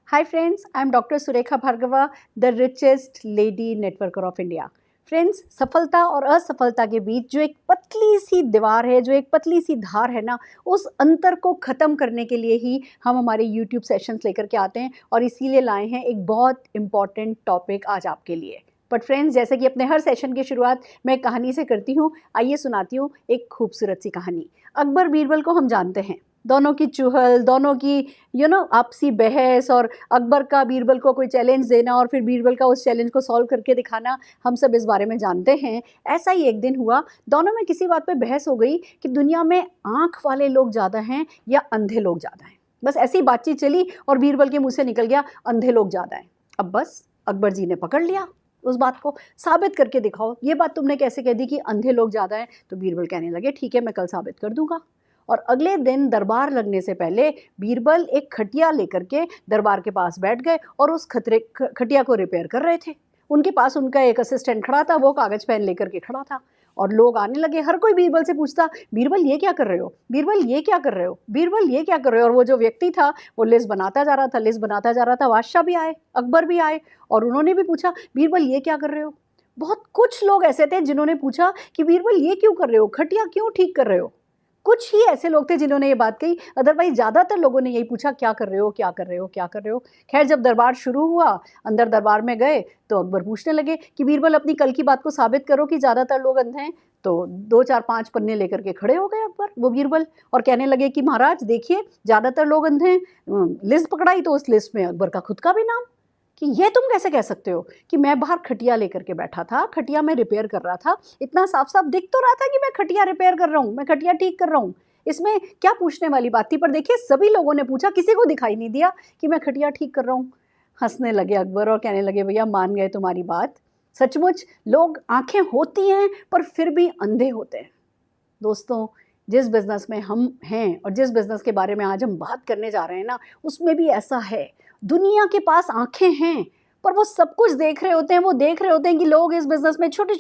Hi friends, I am Dr. Surekha Bhargava, the richest lady networker of India. Friends, सफलता और असफलता के बीच जो एक पतली सी दीवार है, जो एक पतली सी धार है ना, उस अंतर को ख़त्म करने के लिए ही हम हमारे YouTube सेशंस लेकर के आते हैं और इसीलिए लाए हैं एक बहुत इम्पॉर्टेंट टॉपिक आज आपके लिए। बट फ्रेंड्स, जैसे कि अपने हर सेशन की शुरुआत मैं एक कहानी से करती हूँ, आइए सुनाती हूँ एक खूबसूरत सी कहानी। अकबर बीरबल को हम जानते हैं, दोनों की चुहल, दोनों की आपसी बहस और अकबर का बीरबल को कोई चैलेंज देना और फिर बीरबल का उस चैलेंज को सॉल्व करके दिखाना, हम सब इस बारे में जानते हैं। ऐसा ही एक दिन हुआ, दोनों में किसी बात पे बहस हो गई कि दुनिया में आँख वाले लोग ज़्यादा हैं या अंधे लोग ज़्यादा हैं। बस ऐसी बातचीत चली और बीरबल के मुँह से निकल गया अंधे लोग ज़्यादा हैं। अब बस अकबर जी ने पकड़ लिया उस बात को, साबित करके दिखाओ, ये बात तुमने कैसे कह दी कि अंधे लोग ज़्यादा हैं। तो बीरबल कहने लगे ठीक है, मैं कल साबित कर दूंगा। और अगले दिन दरबार लगने से पहले बीरबल एक खटिया लेकर के दरबार के पास बैठ गए और उस खटिया को रिपेयर कर रहे थे। उनके पास उनका एक असिस्टेंट खड़ा था, वो कागज़ पेन लेकर के खड़ा था और लोग आने लगे। हर कोई बीरबल से पूछता, बीरबल ये क्या कर रहे हो, बीरबल ये क्या कर रहे हो, बीरबल ये क्या कर रहे हो। और वो जो व्यक्ति था वो लिस्ट बनाता जा रहा था, लिस्ट बनाता जा रहा था। बादशाह भी आए, अकबर भी आए और उन्होंने भी पूछा, बीरबल ये क्या कर रहे हो। बहुत कुछ लोग ऐसे थे जिन्होंने पूछा कि बीरबल ये क्यों कर रहे हो, खटिया क्यों ठीक कर रहे हो। कुछ ही ऐसे लोग थे जिन्होंने ये बात कही, अदरवाइज ज़्यादातर लोगों ने यही पूछा, क्या कर रहे हो, क्या कर रहे हो, क्या कर रहे हो। खैर, जब दरबार शुरू हुआ, अंदर दरबार में गए तो अकबर पूछने लगे कि बीरबल अपनी कल की बात को साबित करो कि ज़्यादातर लोग अंधे हैं। तो 2 4 5 पन्ने लेकर के खड़े हो गए अकबर, वो बीरबल, और कहने लगे कि महाराज देखिए, ज़्यादातर लोग अंधे हैं। लिस्ट पकड़ाई तो उस लिस्ट में अकबर का खुद का भी नाम, कि ये तुम कैसे कह सकते हो कि मैं बाहर खटिया लेकर के बैठा था, खटिया में रिपेयर कर रहा था, इतना साफ साफ दिख तो रहा था कि मैं खटिया रिपेयर कर रहा हूँ, मैं खटिया ठीक कर रहा हूँ, इसमें क्या पूछने वाली बात थी। पर देखिए, सभी लोगों ने पूछा, किसी को दिखाई नहीं दिया कि मैं खटिया ठीक कर रहा हूँ। हंसने लगे अकबर और कहने लगे, भैया मान गए तुम्हारी बात, सचमुच लोग आंखें होती हैं पर फिर भी अंधे होते हैं। दोस्तों, जिस बिज़नेस में हम हैं और जिस बिज़नेस के बारे में आज हम बात करने जा रहे हैं ना, उसमें भी ऐसा है। दुनिया के पास आंखें हैं पर वो सब कुछ देख रहे होते हैं। वो देख रहे होते हैं कि लोग इस बिज़नेस में छोटे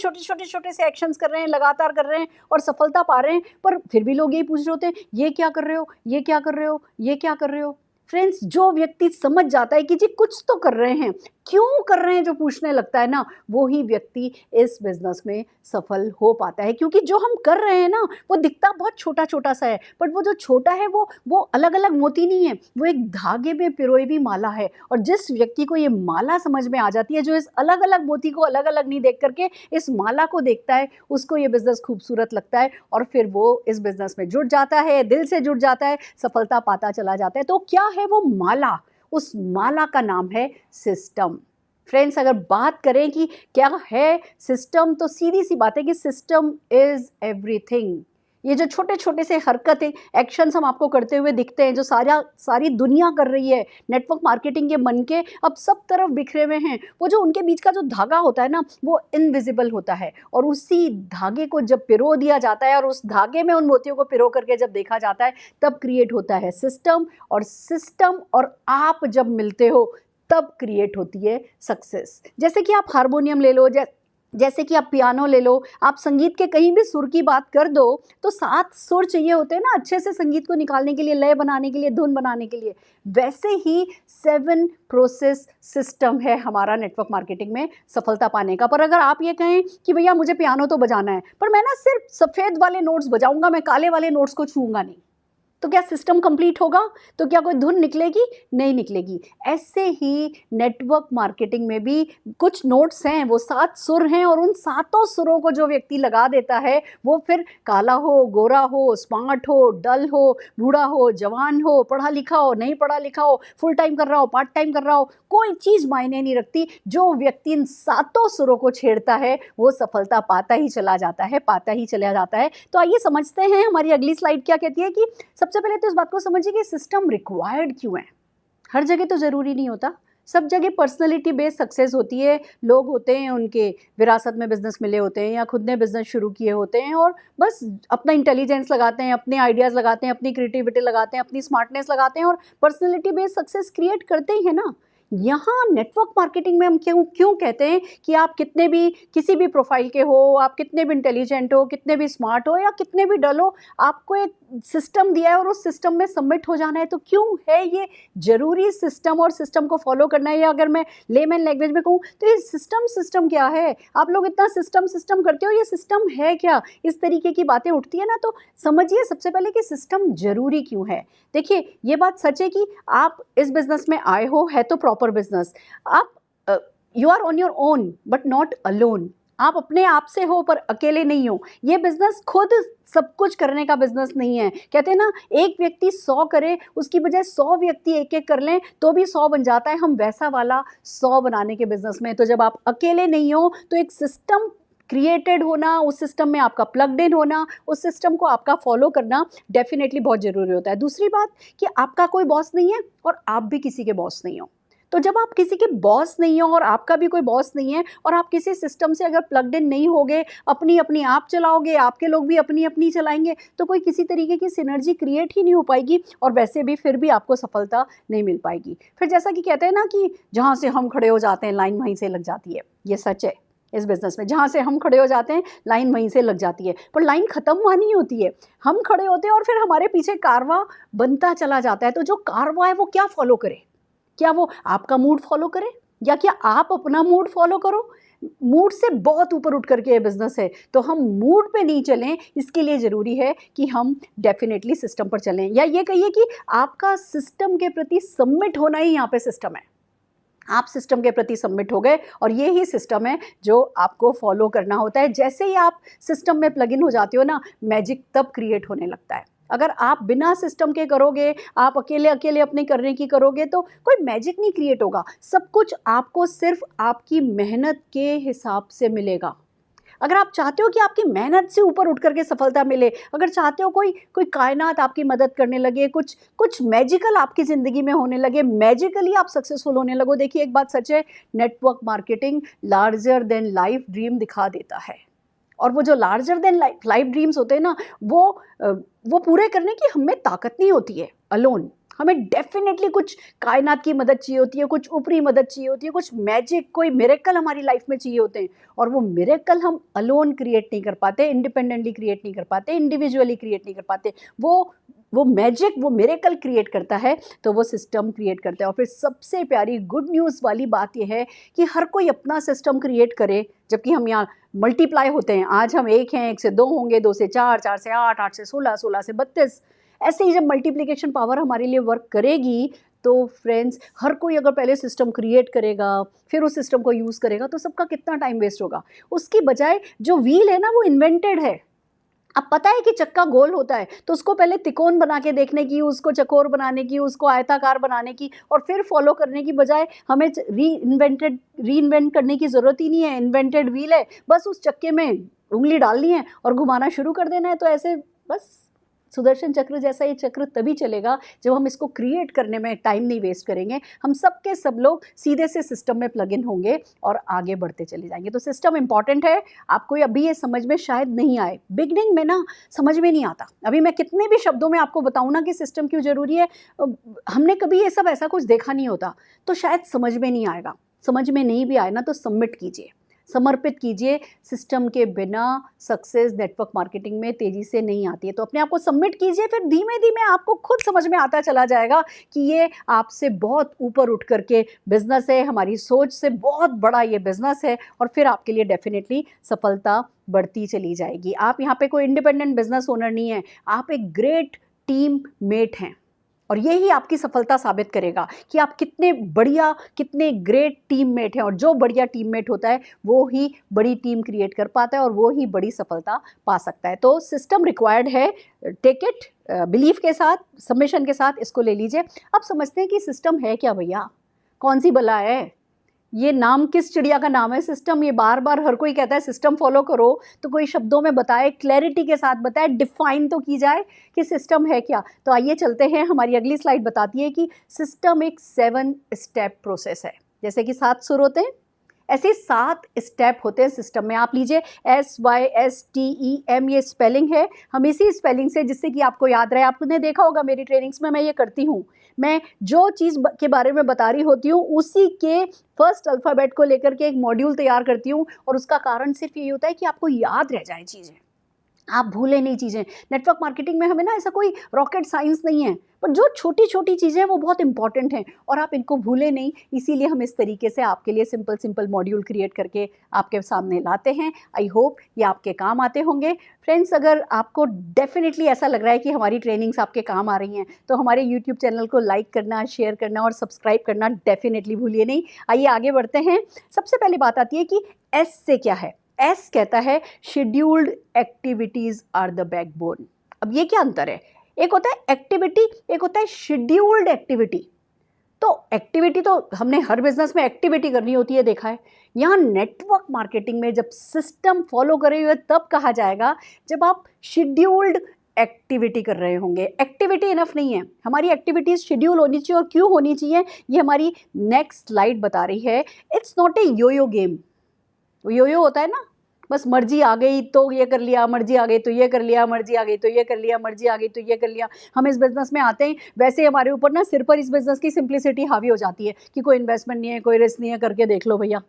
से एक्शंस कर रहे हैं, लगातार कर रहे हैं और सफलता पा रहे हैं, पर फिर भी लोग यही पूछ रहे होते हैं, ये क्या कर रहे हो, ये क्या कर रहे हो, ये क्या कर रहे हो। फ्रेंड्स, जो व्यक्ति समझ जाता है कि जी कुछ तो कर रहे हैं, क्यों कर रहे हैं, जो पूछने लगता है ना, वो ही व्यक्ति इस बिज़नेस में सफल हो पाता है। क्योंकि जो हम कर रहे हैं ना, वो दिखता बहुत छोटा छोटा सा है, बट वो जो छोटा है वो अलग अलग मोती नहीं है, वो एक धागे में पिरोई हुई माला है। और जिस व्यक्ति को ये माला समझ में आ जाती है, जो इस अलग अलग मोती को अलग अलग नहीं देख करके इस माला को देखता है, उसको ये बिज़नेस खूबसूरत लगता है और फिर वो इस बिज़नेस में जुड़ जाता है, दिल से जुड़ जाता है, सफलता पाता चला जाता है। तो क्या है वो माला? उस माला का नाम है सिस्टम। फ्रेंड्स, अगर बात करें कि क्या है सिस्टम, तो सीधी सी बात है कि सिस्टम इज एवरीथिंग। ये जो छोटे छोटे से हरकतें, एक्शंस हम आपको करते हुए दिखते हैं, जो सारी दुनिया कर रही है, नेटवर्क मार्केटिंग के मन के अब सब तरफ बिखरे हुए हैं, वो जो उनके बीच का जो धागा होता है ना, वो इनविजिबल होता है। और उसी धागे को जब पिरो दिया जाता है और उस धागे में उन मोतियों को पिरो करके जब देखा जाता है, तब क्रिएट होता है सिस्टम। और सिस्टम और आप जब मिलते हो तब क्रिएट होती है सक्सेस। जैसे कि आप हारमोनियम ले लो, जैसे कि आप पियानो ले लो, आप संगीत के कहीं भी सुर की बात कर दो तो 7 सुर चाहिए होते हैं ना अच्छे से संगीत को निकालने के लिए, लय बनाने के लिए, धुन बनाने के लिए। वैसे ही 7 प्रोसेस सिस्टम है हमारा नेटवर्क मार्केटिंग में सफलता पाने का। पर अगर आप ये कहें कि भैया मुझे पियानो तो बजाना है, पर मैं ना सिर्फ सफ़ेद वाले नोट्स बजाऊंगा, मैं काले वाले नोट्स को छूऊंगा नहीं, तो क्या सिस्टम कंप्लीट होगा? तो क्या कोई धुन निकलेगी? नहीं निकलेगी। ऐसे ही नेटवर्क मार्केटिंग में भी कुछ नोट्स हैं, वो 7 सुर हैं और उन 7 सुरों को जो व्यक्ति लगा देता है, वो फिर काला हो, गोरा हो, स्मार्ट हो, डल हो, बूढ़ा हो, जवान हो, पढ़ा लिखा हो, नहीं पढ़ा लिखा हो, फुल टाइम कर रहा हो, पार्ट टाइम कर रहा हो, कोई चीज़ मायने नहीं रखती। जो व्यक्ति इन 7 सुरों को छेड़ता है, वो सफलता पाता ही चला जाता है, पाता ही चला जाता है। तो आइए समझते हैं हमारी अगली स्लाइड क्या कहती है। कि सबसे पहले तो इस बात को समझिए कि सिस्टम रिक्वायर्ड क्यों है। हर जगह तो ज़रूरी नहीं होता, सब जगह पर्सनैलिटी बेस्ड सक्सेस होती है। लोग होते हैं, उनके विरासत में बिजनेस मिले होते हैं या खुद ने बिजनेस शुरू किए होते हैं और बस अपना इंटेलिजेंस लगाते हैं, अपने आइडियाज़ लगाते हैं, अपनी क्रिएटिविटी लगाते हैं, अपनी स्मार्टनेस लगाते हैं और पर्सनैलिटी बेस्ड सक्सेस क्रिएट करते ही है ना। यहाँ नेटवर्क मार्केटिंग में हम क्यों क्यों कहते हैं कि आप कितने भी किसी भी प्रोफाइल के हो, आप कितने भी इंटेलिजेंट हो, कितने भी स्मार्ट हो या कितने भी डल हो, आपको एक सिस्टम दिया है और उस सिस्टम में सबमिट हो जाना है। तो क्यों है ये ज़रूरी सिस्टम और सिस्टम को फॉलो करना है? या अगर मैं लेमन लैंग्वेज में कहूँ तो ये सिस्टम क्या है? आप लोग इतना सिस्टम करते हो, ये सिस्टम है क्या? इस तरीके की बातें उठती है ना, तो समझिए सबसे पहले कि सिस्टम ज़रूरी क्यों है। देखिए ये बात सच है कि आप इस बिज़नेस में आए हो, है तो प्रॉपर बिज़नेस। आप you are on your own but not alone. आप अपने आप से हो पर अकेले नहीं हो। ये बिज़नेस खुद सब कुछ करने का बिज़नेस नहीं है। कहते हैं ना, एक व्यक्ति 100 करे, उसकी बजाय 100 व्यक्ति एक-एक कर लें तो भी 100 बन जाता है। हम वैसा वाला 100 बनाने के बिज़नेस में। तो जब आप अकेले नहीं हो तो एक सिस्टम क्रिएटेड होना, उस सिस्टम में आपका प्लग्ड इन होना, उस सिस्टम को आपका फॉलो करना डेफिनेटली बहुत ज़रूरी होता है। दूसरी बात कि आपका कोई बॉस नहीं है और आप भी किसी के बॉस नहीं हो। तो जब आप किसी के बॉस नहीं हो और आपका भी कोई बॉस नहीं है और आप किसी सिस्टम से अगर प्लग्ड इन नहीं होगे, अपनी आप चलाओगे, आपके लोग भी अपनी चलाएंगे, तो कोई किसी तरीके की सिनर्जी क्रिएट ही नहीं हो पाएगी और वैसे भी फिर भी आपको सफलता नहीं मिल पाएगी। फिर जैसा कि कहते हैं ना कि जहाँ से हम खड़े हो जाते हैं लाइन वहीं से लग जाती है। ये सच है। इस बिज़नेस में जहाँ से हम खड़े हो जाते हैं लाइन वहीं से लग जाती है, पर लाइन ख़त्म हुआ नहीं होती है। हम खड़े होते हैं और फिर हमारे पीछे कारवां बनता चला जाता है। तो जो कारवां है वो क्या फॉलो करे? क्या वो आपका मूड फॉलो करे या क्या आप अपना मूड फॉलो करो? मूड से बहुत ऊपर उठ करके ये बिज़नेस है, तो हम मूड पे नहीं चलें। इसके लिए ज़रूरी है कि हम डेफिनेटली सिस्टम पर चलें, या ये कहिए कि आपका सिस्टम के प्रति सबमिट होना ही यहाँ पे सिस्टम है। आप सिस्टम के प्रति सबमिट हो गए और ये ही सिस्टम है जो आपको फॉलो करना होता है। जैसे ही आप सिस्टम में प्लग इन हो जाते हो ना, मैजिक तब क्रिएट होने लगता है। अगर आप बिना सिस्टम के करोगे, आप अकेले अपने करने की करोगे, तो कोई मैजिक नहीं क्रिएट होगा। सब कुछ आपको सिर्फ आपकी मेहनत के हिसाब से मिलेगा। अगर आप चाहते हो कि आपकी मेहनत से ऊपर उठ करके सफलता मिले, अगर चाहते हो कोई कायनात आपकी मदद करने लगे, कुछ मैजिकल आपकी ज़िंदगी में होने लगे, मैजिकली आप सक्सेसफुल होने लगो। देखिए एक बात सच है, network marketing larger than life dream दिखा देता है। और वो जो लार्जर देन लाइफ ड्रीम्स होते हैं ना, वो पूरे करने की हमें ताकत नहीं होती है अलोन। हमें डेफिनेटली कुछ कायनात की मदद चाहिए होती है, कुछ ऊपरी मदद चाहिए होती है, कुछ मैजिक, कोई मिरेकल हमारी लाइफ में चाहिए होते हैं। और वो मिरेकल हम अलोन क्रिएट नहीं कर पाते, इंडिपेंडेंटली क्रिएट नहीं कर पाते, इंडिविजुअली क्रिएट नहीं कर पाते। वो मैजिक, वो मिरेकल क्रिएट करता है तो वो सिस्टम क्रिएट करता है। और फिर सबसे प्यारी गुड न्यूज़ वाली बात ये है कि हर कोई अपना सिस्टम क्रिएट करे, जबकि हम यहाँ मल्टीप्लाई होते हैं। आज हम 1 हैं, 1 से 2 होंगे, 2 से 4, 4 से 8, 8 से 16, 16 से 32। ऐसे ही जब मल्टीप्लिकेशन पावर हमारे लिए वर्क करेगी, तो फ्रेंड्स हर कोई अगर पहले सिस्टम क्रिएट करेगा, फिर उस सिस्टम को यूज़ करेगा, तो सबका कितना टाइम वेस्ट होगा। उसकी बजाय जो व्हील है ना, वो इन्वेंटेड है। अब पता है कि चक्का गोल होता है, तो उसको पहले तिकोन बना के देखने की, उसको चकोर बनाने की, उसको आयताकार बनाने की और फिर फॉलो करने की बजाय हमें रीइन्वेंट करने की ज़रूरत ही नहीं है। इन्वेंटेड व्हील है, बस उस चक्के में उंगली डालनी है और घुमाना शुरू कर देना है। तो ऐसे बस सुदर्शन चक्र जैसा ये चक्र तभी चलेगा जब हम इसको क्रिएट करने में टाइम नहीं वेस्ट करेंगे। हम सब के सब लोग सीधे से सिस्टम में प्लग इन होंगे और आगे बढ़ते चले जाएंगे। तो सिस्टम इंपॉर्टेंट है। आपको अभी ये समझ में शायद नहीं आए, बिगनिंग में ना समझ में नहीं आता। अभी मैं कितने भी शब्दों में आपको बताऊँ ना कि सिस्टम क्यों ज़रूरी है, हमने कभी ये सब ऐसा कुछ देखा नहीं होता, तो शायद समझ में नहीं आएगा। समझ में नहीं भी आए ना तो सबमिट कीजिए, समर्पित कीजिए। सिस्टम के बिना सक्सेस नेटवर्क मार्केटिंग में तेज़ी से नहीं आती है। तो अपने आप को सबमिट कीजिए, फिर धीमे धीमे आपको खुद समझ में आता चला जाएगा कि ये आपसे बहुत ऊपर उठ करके बिज़नेस है, हमारी सोच से बहुत बड़ा ये बिज़नेस है, और फिर आपके लिए डेफिनेटली सफलता बढ़ती चली जाएगी। आप यहाँ पे कोई इंडिपेंडेंट बिज़नेस ओनर नहीं है, आप एक ग्रेट टीम मेट हैं। और यही आपकी सफलता साबित करेगा कि आप कितने बढ़िया, कितने ग्रेट टीममेट हैं। और जो बढ़िया टीममेट होता है वो ही बड़ी टीम क्रिएट कर पाता है और वो ही बड़ी सफलता पा सकता है। तो सिस्टम रिक्वायर्ड है, टेक इट बिलीफ के साथ, सबमिशन के साथ इसको ले लीजिए। अब समझते हैं कि सिस्टम है क्या भैया, कौन सी बला है, ये नाम किस चिड़िया का नाम है सिस्टम। ये बार बार हर कोई कहता है सिस्टम फॉलो करो, तो कोई शब्दों में बताए, क्लैरिटी के साथ बताए, डिफाइन तो की जाए कि सिस्टम है क्या। तो आइए चलते हैं, हमारी अगली स्लाइड बताती है कि सिस्टम एक 7 स्टेप प्रोसेस है। जैसे कि 7 सुर होते हैं, ऐसे 7 स्टेप होते हैं सिस्टम में। आप लीजिए SYSTEM, ये स्पेलिंग है। हम इसी स्पेलिंग से, जिससे कि आपको याद रहे, आपने देखा होगा मेरी ट्रेनिंग्स में मैं ये करती हूँ। मैं जो चीज़ के बारे में बता रही होती हूँ उसी के फर्स्ट अल्फ़ाबेट को लेकर के एक मॉड्यूल तैयार करती हूँ, और उसका कारण सिर्फ ये होता है कि आपको याद रह जाए चीज़ें, आप भूलें नहीं चीज़ें। नेटवर्क मार्केटिंग में हमें ना ऐसा कोई रॉकेट साइंस नहीं है, पर जो छोटी छोटी चीज़ें हैं वो बहुत इंपॉर्टेंट हैं और आप इनको भूलें नहीं। इसीलिए हम इस तरीके से आपके लिए सिंपल सिंपल मॉड्यूल क्रिएट करके आपके सामने लाते हैं। आई होप ये आपके काम आते होंगे। फ्रेंड्स, अगर आपको डेफिनेटली ऐसा लग रहा है कि हमारी ट्रेनिंग्स आपके काम आ रही हैं, तो हमारे यूट्यूब चैनल को लाइक करना, शेयर करना और सब्सक्राइब करना डेफिनेटली भूलिए नहीं। आइए आगे बढ़ते हैं। सबसे पहले बात आती है कि एस से क्या है। एस कहता है scheduled activities are the backbone. अब ये क्या अंतर है? एक होता है एक्टिविटी, एक होता है शेड्यूल्ड एक्टिविटी। तो एक्टिविटी तो हमने हर बिजनेस में एक्टिविटी करनी होती है, देखा है। यहाँ नेटवर्क मार्केटिंग में जब सिस्टम फॉलो करे हुए तब कहा जाएगा जब आप शेड्यूल्ड एक्टिविटी कर रहे होंगे। एक्टिविटी इनफ नहीं है, हमारी एक्टिविटीज शेड्यूल होनी चाहिए। और क्यों होनी चाहिए ये हमारी नेक्स्ट स्लाइड बता रही है। It's not a yoyo game. Yoyo होता है ना, बस मर्जी आ गई तो ये कर लिया, मर्जी आ गई तो ये कर लिया, मर्जी आ गई तो ये कर लिया, मर्जी आ गई तो ये कर लिया। हम इस बिजनेस में आते हैं, वैसे हमारे ऊपर ना सिर पर इस बिजनेस की सिंप्लिसिटी हावी हो जाती है कि कोई इन्वेस्टमेंट नहीं है, कोई रिस्क नहीं है, करके देख लो भैया।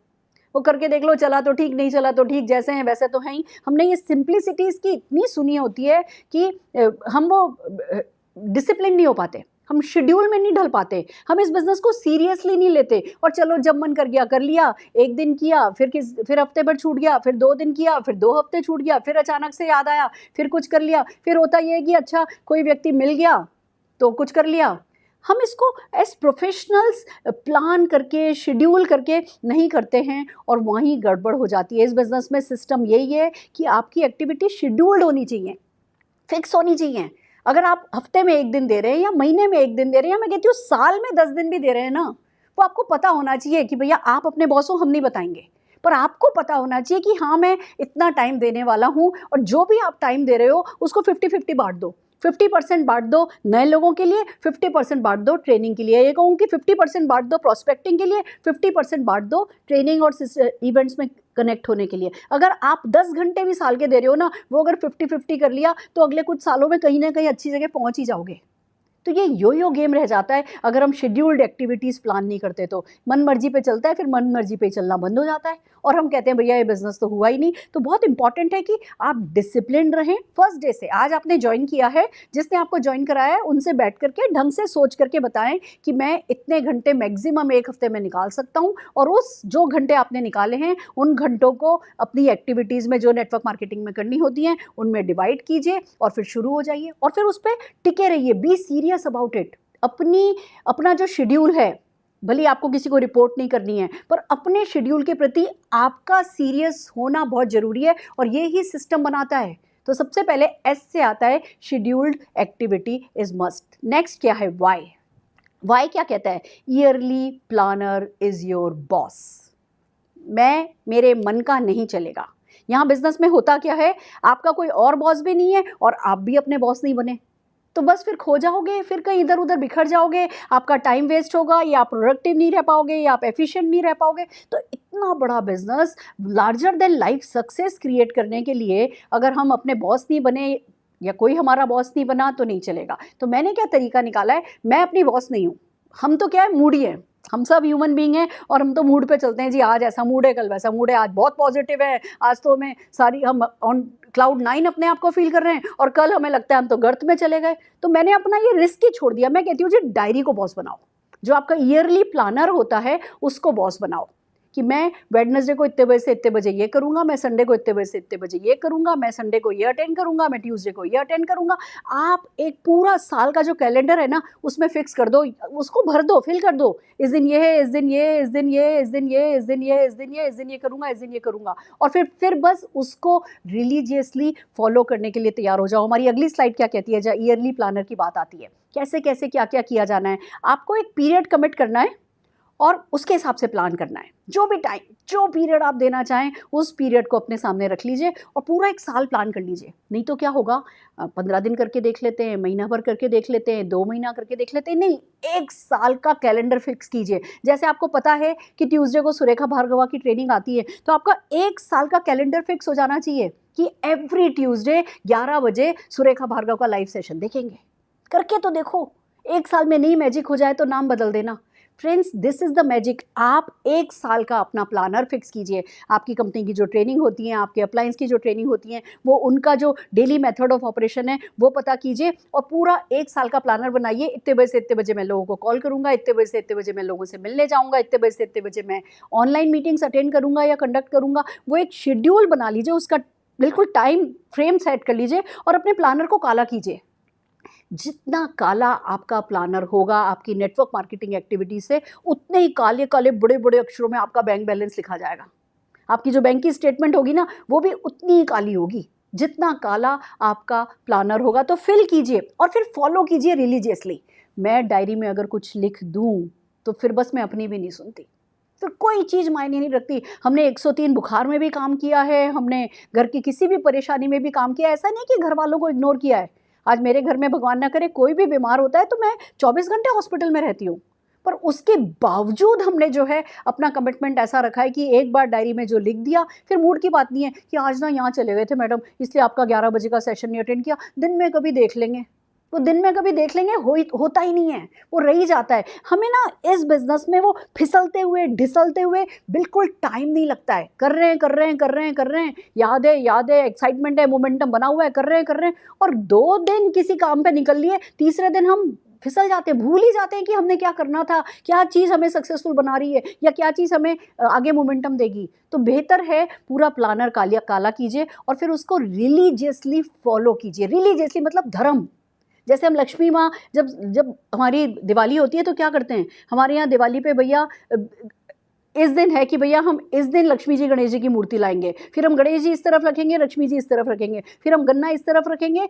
वो करके देख लो, चला तो ठीक, नहीं चला तो ठीक, जैसे हैं वैसे तो हैं ही। हमने ये सिंप्लिसिटी इसकी इतनी सुनी होती है कि हम वो डिसिप्लिन नहीं हो पाते, हम शेड्यूल में नहीं ढल पाते, हम इस बिजनेस को सीरियसली नहीं लेते। और चलो जब मन कर गया कर लिया, एक दिन किया, फिर हफ्ते भर छूट गया, फिर 2 दिन किया, फिर 2 हफ्ते छूट गया, फिर अचानक से याद आया, फिर कुछ कर लिया। फिर होता ये है कि अच्छा कोई व्यक्ति मिल गया तो कुछ कर लिया। हम इसको एज प्रोफेशनल्स प्लान करके शेड्यूल करके नहीं करते हैं और वहीं गड़बड़ हो जाती है। इस बिजनेस में सिस्टम यही है कि आपकी एक्टिविटी शेड्यूल्ड होनी चाहिए, फिक्स होनी चाहिए। अगर आप हफ्ते में 1 दिन दे रहे हैं या महीने में 1 दिन दे रहे हैं, या मैं कहती हूँ साल में 10 दिन भी दे रहे हैं ना, वो आपको पता होना चाहिए कि भैया आप अपने बॉस को हम नहीं बताएंगे, पर आपको पता होना चाहिए कि हाँ मैं इतना टाइम देने वाला हूँ। और जो भी आप टाइम दे रहे हो उसको 50-50 बांट दो। 50% बांट दो नए लोगों के लिए, 50% बांट दो ट्रेनिंग के लिए। ये कहूँ कि 50% बांट दो प्रॉस्पेक्टिंग के लिए, 50% बांट दो ट्रेनिंग और इवेंट्स में कनेक्ट होने के लिए। अगर आप 10 घंटे भी साल के दे रहे हो ना, वो अगर 50-50 कर लिया तो अगले कुछ सालों में कहीं ना कहीं अच्छी जगह पहुंच ही जाओगे। तो ये यो गेम रह जाता है अगर हम शेड्यूल्ड एक्टिविटीज़ प्लान नहीं करते। तो मन मर्जी पे चलता है, फिर मन मर्जी पे चलना बंद हो जाता है और हम कहते हैं भैया ये बिजनेस तो हुआ ही नहीं। तो बहुत इंपॉर्टेंट है कि आप डिसिप्लिन रहें फर्स्ट डे से। आज आपने ज्वाइन किया है, जिसने आपको ज्वाइन कराया है उनसे बैठ करके ढंग से सोच करके बताएं कि मैं इतने घंटे मैक्सिमम 1 हफ्ते में निकाल सकता हूँ, और उस जो घंटे आपने निकाले हैं उन घंटों को अपनी एक्टिविटीज़ में जो नेटवर्क मार्केटिंग में करनी होती हैं उनमें डिवाइड कीजिए और फिर शुरू हो जाइए और फिर उस पर टिके रहिए। Be serious about it. अपना जो शेड्यूल है, भले आपको किसी को रिपोर्ट नहीं करनी है, पर अपने शेड्यूल के प्रति आपका सीरियस होना बहुत जरूरी है और ये ही सिस्टम बनाता है। तो सबसे पहले एस से आता है scheduled activity is must. Next क्या है? वाई। वाई क्या कहता है? Yearly planner is your boss. मेरे मन का नहीं चलेगा। यहाँ बिजनेस में होता क्या है, आपका कोई और बॉस भी नहीं है और आप भी अपने बॉस नहीं बने, तो बस फिर खो जाओगे, फिर कहीं इधर उधर बिखर जाओगे, आपका टाइम वेस्ट होगा, या आप प्रोडक्टिव नहीं रह पाओगे, या आप एफिशिएंट नहीं रह पाओगे। तो इतना बड़ा business, larger than life success create करने के लिए अगर हम अपने बॉस नहीं बने या कोई हमारा बॉस नहीं बना तो नहीं चलेगा। तो मैंने क्या तरीका निकाला है, मैं अपनी बॉस नहीं हूँ। हम तो क्या है, मूडी है, हम सब ह्यूमन बीइंग हैं और हम तो मूड पे चलते हैं जी। आज ऐसा मूड है, कल वैसा मूड है, आज बहुत पॉजिटिव है, आज तो हम ऑन क्लाउड 9 अपने आप को फील कर रहे हैं, और कल हमें लगता है हम तो गर्त में चले गए। तो मैंने अपना ये रिस्क ही छोड़ दिया। मैं कहती हूँ जी डायरी को बॉस बनाओ, जो आपका ईयरली प्लानर होता है उसको बॉस बनाओ कि मैं वेडनेसडे को इतने बजे से इतने बजे ये करूँगा, मैं संडे को इतने बजे से इतने बजे ये करूँगा, मैं संडे को ये अटेंड करूँगा, मैं ट्यूसडे को ये अटेंड करूँगा। आप एक पूरा साल का जो कैलेंडर है ना उसमें फिक्स कर दो, उसको भर दो, फिल कर दो। इस दिन ये है, इस दिन ये, इस दिन ये, इस दिन ये, इस दिन ये, इस दिन ये, इस दिन ये करूँगा, इस दिन ये करूँगा, और फिर बस उसको रिलीजियसली फॉलो करने के लिए तैयार हो जाओ। हमारी अगली स्लाइड क्या कहती है, जहाँ ईयरली प्लानर की बात आती है, कैसे कैसे क्या क्या किया जाना है। आपको एक पीरियड कमिट करना है और उसके हिसाब से प्लान करना है। जो भी टाइम, जो पीरियड आप देना चाहें उस पीरियड को अपने सामने रख लीजिए और पूरा 1 साल प्लान कर लीजिए। नहीं तो क्या होगा, 15 दिन करके देख लेते हैं, महीना भर करके देख लेते हैं, 2 महीना करके देख लेते हैं, नहीं 1 साल का कैलेंडर फिक्स कीजिए। जैसे आपको पता है कि ट्यूसडे को सुरेखा भार्गवा की ट्रेनिंग आती है, तो आपका 1 साल का कैलेंडर फिक्स हो जाना चाहिए कि एवरी ट्यूसडे 11 बजे सुरेखा भार्गव का लाइव सेशन देखेंगे। करके तो देखो, 1 साल में नहीं मैजिक हो जाए तो नाम बदल देना। Friends, this is the magic. आप 1 साल का अपना प्लानर फिक्स कीजिए। आपकी कंपनी की जो ट्रेनिंग होती है, आपके अप्लायंस की जो ट्रेनिंग होती है, वो उनका जो डेली मेथड ऑफ ऑपरेशन है वो पता कीजिए और पूरा 1 साल का प्लानर बनाइए। इतने बजे से इतने बजे मैं लोगों को कॉल करूंगा, इतने बजे से इतने बजे मैं लोगों से मिलने जाऊंगा, इतने बजे से इतने बजे मैं ऑनलाइन मीटिंग्स अटेंड करूंगा या कंडक्ट करूंगा। वो एक शेड्यूल बना लीजिए, उसका बिल्कुल टाइम फ्रेम सेट कर लीजिए और अपने प्लानर को काला कीजिए। जितना काला आपका प्लानर होगा आपकी नेटवर्क मार्केटिंग एक्टिविटी से, उतने ही काले काले बड़े बड़े अक्षरों में आपका बैंक बैलेंस लिखा जाएगा। आपकी जो बैंक की स्टेटमेंट होगी ना, वो भी उतनी ही काली होगी। जितना काला आपका प्लानर होगा, तो फिल कीजिए और फिर फॉलो कीजिए रिलीजियसली। मैं डायरी में अगर कुछ लिख दूं तो फिर बस मैं अपनी भी नहीं सुनती, फिर कोई चीज़ मायने नहीं रखती। हमने 103 बुखार में भी काम किया है, हमने घर की किसी भी परेशानी में भी काम किया। ऐसा नहीं कि घर वालों को इग्नोर किया है। आज मेरे घर में भगवान ना करे कोई भी बीमार होता है तो मैं 24 घंटे हॉस्पिटल में रहती हूँ, पर उसके बावजूद हमने जो है अपना कमिटमेंट ऐसा रखा है कि एक बार डायरी में जो लिख दिया, फिर मूड की बात नहीं है कि आज ना यहाँ चले गए थे मैडम, इसलिए आपका 11 बजे का सेशन नहीं अटेंड किया, दिन में कभी देख लेंगे। वो दिन में कभी देख लेंगे होता ही नहीं है, वो रह ही जाता है। हमें ना इस बिजनेस में वो फिसलते हुए ढिसलते हुए बिल्कुल टाइम नहीं लगता है। कर रहे हैं कर रहे हैं कर रहे हैं कर रहे हैं, याद है एक्साइटमेंट है, मोमेंटम बना हुआ है, कर रहे हैं और 2 दिन किसी काम पे निकल लिए, तीसरे दिन हम फिसल जाते हैं, भूल ही जाते हैं कि हमने क्या करना था, क्या चीज़ हमें सक्सेसफुल बना रही है या क्या चीज़ हमें आगे मोमेंटम देगी। तो बेहतर है पूरा प्लानर काला कीजिए और फिर उसको रिलीजियसली फॉलो कीजिए। रिलीजियसली मतलब धर्म। जैसे हम लक्ष्मी माँ जब जब हमारी दिवाली होती है तो क्या करते हैं, हमारे यहाँ दिवाली पे भैया इस दिन है कि भैया हम इस दिन लक्ष्मी जी गणेश जी की मूर्ति लाएंगे, फिर हम गणेश जी इस तरफ रखेंगे, लक्ष्मी जी इस तरफ रखेंगे, फिर हम गन्ना इस तरफ रखेंगे,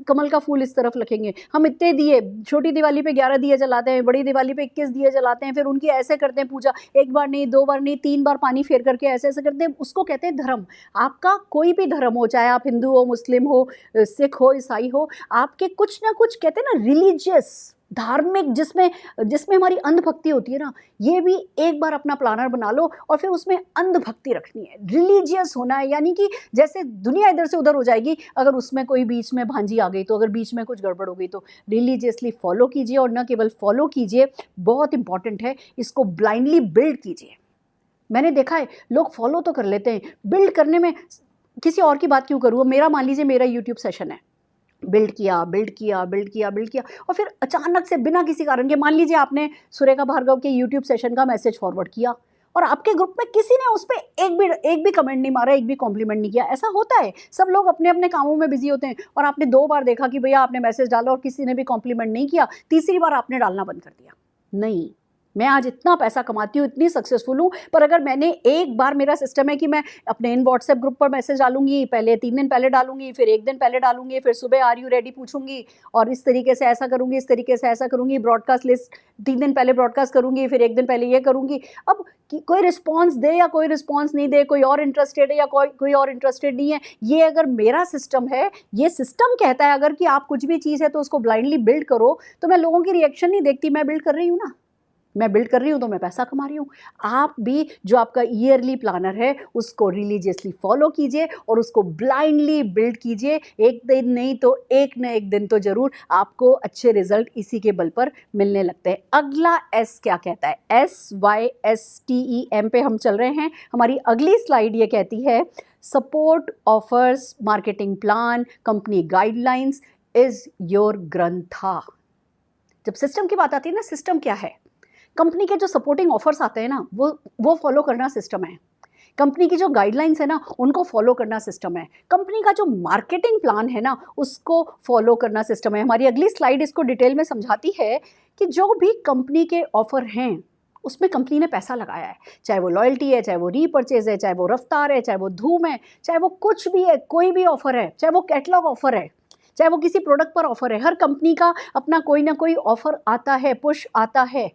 कमल का फूल इस तरफ रखेंगे। हम इतने दिए, छोटी दिवाली पे 11 दिए जलाते हैं, बड़ी दिवाली पे 21 दिए जलाते हैं, फिर उनकी ऐसे करते हैं पूजा, 1 बार नहीं 2 बार नहीं 3 बार पानी फेर करके ऐसे ऐसे करते हैं। उसको कहते हैं धर्म। आपका कोई भी धर्म हो, चाहे आप हिंदू हो, मुस्लिम हो, सिख हो, ईसाई हो, आपके कुछ ना कुछ कहते हैं ना रिलीजियस, धार्मिक, जिसमें जिसमें हमारी अंधभक्ति होती है ना, ये भी एक बार अपना प्लानर बना लो और फिर उसमें अंधभक्ति रखनी है, रिलीजियस होना है। यानी कि जैसे दुनिया इधर से उधर हो जाएगी अगर उसमें कोई बीच में भांजी आ गई, तो अगर बीच में कुछ गड़बड़ हो गई तो रिलीजियसली फॉलो कीजिए। और न केवल फॉलो कीजिए, बहुत इंपॉर्टेंट है, इसको ब्लाइंडली बिल्ड कीजिए। मैंने देखा है लोग फॉलो तो कर लेते हैं, बिल्ड करने में किसी और की बात क्यों करूँ। मेरा मान लीजिए मेरा यूट्यूब सेशन है, बिल्ड किया बिल्ड किया बिल्ड किया बिल्ड किया और फिर अचानक से बिना किसी कारण के, मान लीजिए आपने सुरेखा भार्गव के यूट्यूब सेशन का मैसेज फॉरवर्ड किया और आपके ग्रुप में किसी ने उस पर एक भी कमेंट नहीं मारा, एक भी कॉम्प्लीमेंट नहीं किया। ऐसा होता है, सब लोग अपने अपने कामों में बिजी होते हैं और आपने 2 बार देखा कि भैया आपने मैसेज डाला और किसी ने भी कॉम्प्लीमेंट नहीं किया, तीसरी बार आपने डालना बंद कर दिया। नहीं, मैं आज इतना पैसा कमाती हूँ, इतनी सक्सेसफुल हूँ, पर अगर मैंने एक बार, मेरा सिस्टम है कि मैं अपने इन व्हाट्सएप ग्रुप पर मैसेज डालूंगी, पहले 3 दिन पहले डालूंगी, फिर 1 दिन पहले डालूंगी, फिर सुबह आर यू रेडी पूछूंगी और इस तरीके से ऐसा करूंगी, इस तरीके से ऐसा करूंगी, ब्रॉडकास्ट लिस्ट 3 दिन पहले ब्रॉडकास्ट करूंगी, फिर 1 दिन पहले ये करूंगी। अब कोई रिस्पॉन्स दे या कोई रिस्पॉन्स नहीं दे, कोई और इंटरेस्टेड है या कोई और इंटरेस्टेड नहीं है, ये अगर मेरा सिस्टम है, ये सिस्टम कहता है अगर कि आप कुछ भी चीज़ है तो उसको ब्लाइंडली बिल्ड करो, तो मैं लोगों की रिएक्शन नहीं देखती, मैं बिल्ड कर रही हूँ ना, मैं बिल्ड कर रही हूँ तो मैं पैसा कमा रही हूँ। आप भी जो आपका ईयरली प्लानर है उसको रिलीजियसली फॉलो कीजिए और उसको ब्लाइंडली बिल्ड कीजिए। एक दिन नहीं तो एक न एक दिन तो जरूर आपको अच्छे रिजल्ट इसी के बल पर मिलने लगते हैं। अगला एस क्या कहता है, SYSTEM पे हम चल रहे हैं। हमारी अगली स्लाइड ये कहती है support offers marketing plan company guidelines is your Grantha. जब सिस्टम की बात आती है ना, सिस्टम क्या है, कंपनी के जो सपोर्टिंग ऑफर्स आते हैं ना, वो फॉलो करना सिस्टम है। कंपनी की जो गाइडलाइंस है ना, उनको फॉलो करना सिस्टम है। कंपनी का जो मार्केटिंग प्लान है ना, उसको फॉलो करना सिस्टम है। हमारी अगली स्लाइड इसको डिटेल में समझाती है कि जो भी कंपनी के ऑफर हैं उसमें कंपनी ने पैसा लगाया है, चाहे वो लॉयल्टी है, चाहे वो रीपर्चेज है, चाहे वो रफ्तार है, चाहे वो धूम है, चाहे वो कुछ भी है, कोई भी ऑफर है, चाहे वो कैटलॉग ऑफर है, चाहे वो किसी प्रोडक्ट पर ऑफर है। हर कंपनी का अपना कोई ना कोई ऑफर आता है, पुश आता है।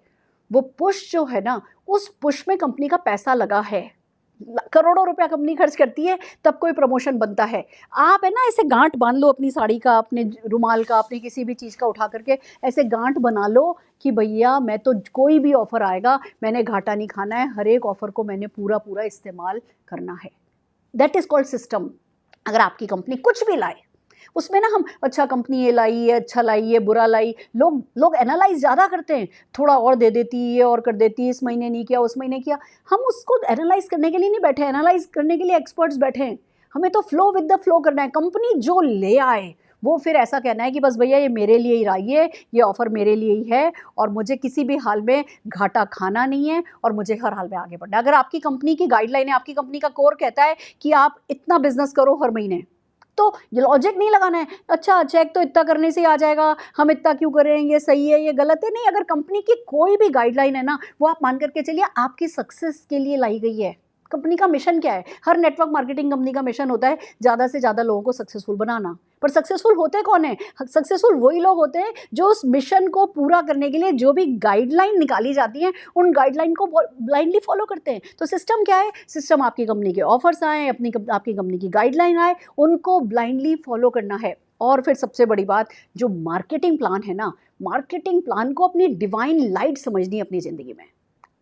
वो पुश जो है ना, उस पुश में कंपनी का पैसा लगा है, करोड़ों रुपया कंपनी खर्च करती है, तब कोई प्रमोशन बनता है। आप है ना ऐसे गांठ बांध लो अपनी साड़ी का, अपने रुमाल का, अपनी किसी भी चीज़ का उठा करके ऐसे गांठ बना लो कि भैया मैं तो कोई भी ऑफ़र आएगा मैंने घाटा नहीं खाना है, हर एक ऑफ़र को मैंने पूरा पूरा इस्तेमाल करना है। That is called system. अगर आपकी कंपनी कुछ भी लाए उसमें ना हम अच्छा कंपनी ये लाई है, अच्छा लाई है, बुरा लाई, लोग एनालाइज ज़्यादा करते हैं, थोड़ा और दे देती है, ये और कर देती है, इस महीने नहीं किया, उस महीने किया। हम उसको एनालाइज करने के लिए नहीं बैठे, एनालाइज करने के लिए एक्सपर्ट्स बैठे हैं। हमें तो फ्लो विद द फ्लो करना है। कंपनी जो ले आए वो फिर ऐसा कहना है कि बस भैया ये मेरे लिए ही आई है, ये ऑफ़र मेरे लिए ही है और मुझे किसी भी हाल में घाटा खाना नहीं है और मुझे हर हाल में आगे बढ़ना है। अगर आपकी कंपनी की गाइडलाइन है, आपकी कंपनी का कोर कहता है कि आप इतना बिजनेस करो हर महीने, तो ये लॉजिक नहीं लगाना है, अच्छा चेक तो इतना करने से आ जाएगा, हम इतना क्यों करें, ये सही है, ये गलत है। नहीं, अगर कंपनी की कोई भी गाइडलाइन है ना, वो आप मान करके चलिए आपकी सक्सेस के लिए लाई गई है। कंपनी का मिशन क्या है? हर नेटवर्क मार्केटिंग कंपनी का मिशन होता है ज़्यादा से ज़्यादा लोगों को सक्सेसफुल बनाना। पर सक्सेसफुल होते कौन है? सक्सेसफुल वही लोग होते हैं जो उस मिशन को पूरा करने के लिए जो भी गाइडलाइन निकाली जाती हैं, उन गाइडलाइन को ब्लाइंडली फॉलो करते हैं। तो सिस्टम क्या है? सिस्टम आपकी कंपनी के ऑफर्स आए, आपकी कंपनी की गाइडलाइन आए, उनको ब्लाइंडली फॉलो करना है। और फिर सबसे बड़ी बात, जो मार्केटिंग प्लान है ना, मार्केटिंग प्लान को अपनी डिवाइन लाइट समझनी है अपनी ज़िंदगी में।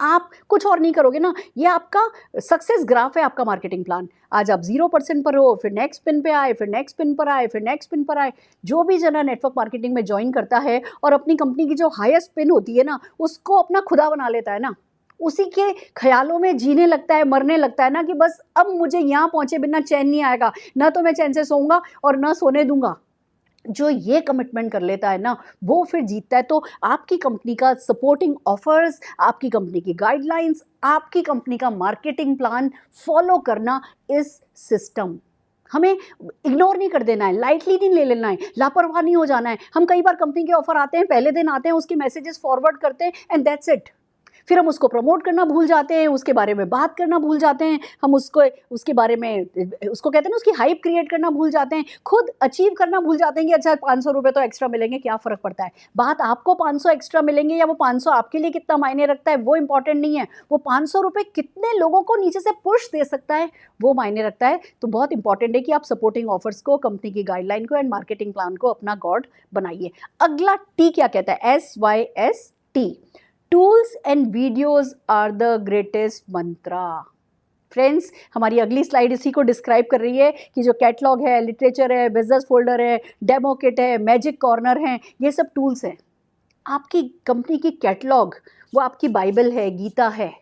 आप कुछ और नहीं करोगे ना, ये आपका सक्सेस ग्राफ है, आपका मार्केटिंग प्लान। आज आप 0% पर हो, फिर नेक्स्ट पिन पे आए, फिर नेक्स्ट पिन पर आए, फिर नेक्स्ट पिन पर आए। जो भी जना नेटवर्क मार्केटिंग में ज्वाइन करता है और अपनी कंपनी की जो हाईएस्ट पिन होती है ना, उसको अपना खुदा बना लेता है ना, उसी के ख्यालों में जीने लगता है, मरने लगता है ना कि बस अब मुझे यहाँ पहुँचे बिना चैन नहीं आएगा, ना तो मैं चैन से सोऊंगा और ना सोने दूंगा। जो ये कमिटमेंट कर लेता है ना, वो फिर जीतता है। तो आपकी कंपनी का सपोर्टिंग ऑफर्स, आपकी कंपनी की गाइडलाइंस, आपकी कंपनी का मार्केटिंग प्लान फॉलो करना इस सिस्टम। हमें इग्नोर नहीं कर देना है, लाइटली नहीं ले लेना है, लापरवाह नहीं हो जाना है। हम कई बार कंपनी के ऑफर आते हैं, पहले दिन आते हैं, उसके मैसेजेस फॉरवर्ड करते हैं एंड दैट्स इट। फिर हम उसको प्रमोट करना भूल जाते हैं, उसके बारे में बात करना भूल जाते हैं, हम उसके बारे में उसको कहते हैं ना, उसकी हाइप क्रिएट करना भूल जाते हैं, खुद अचीव करना भूल जाते हैं कि अच्छा 500 रुपये तो एक्स्ट्रा मिलेंगे, क्या फ़र्क पड़ता है। बात आपको 500 एक्स्ट्रा मिलेंगे या वो 500 आपके लिए कितना मायने रखता है वो इंपॉर्टेंट नहीं है, वो 500 रुपये कितने लोगों को नीचे से पुश दे सकता है वो मायने रखता है। तो बहुत इंपॉर्टेंट है कि आप सपोर्टिंग ऑफर्स को, कंपनी की गाइडलाइन को एंड मार्केटिंग प्लान को अपना गॉड बनाइए। अगला टी क्या कहता है? SYST, tools and videos are the greatest mantra. Friends, हमारी अगली स्लाइड इसी को डिस्क्राइब कर रही है कि जो कैटलॉग है, लिटरेचर है, बिजनेस फोल्डर है, डेमो किट है, मैजिक कॉर्नर है, ये सब टूल्स हैं। आपकी कंपनी की कैटलॉग वो आपकी बाइबल है, गीता है,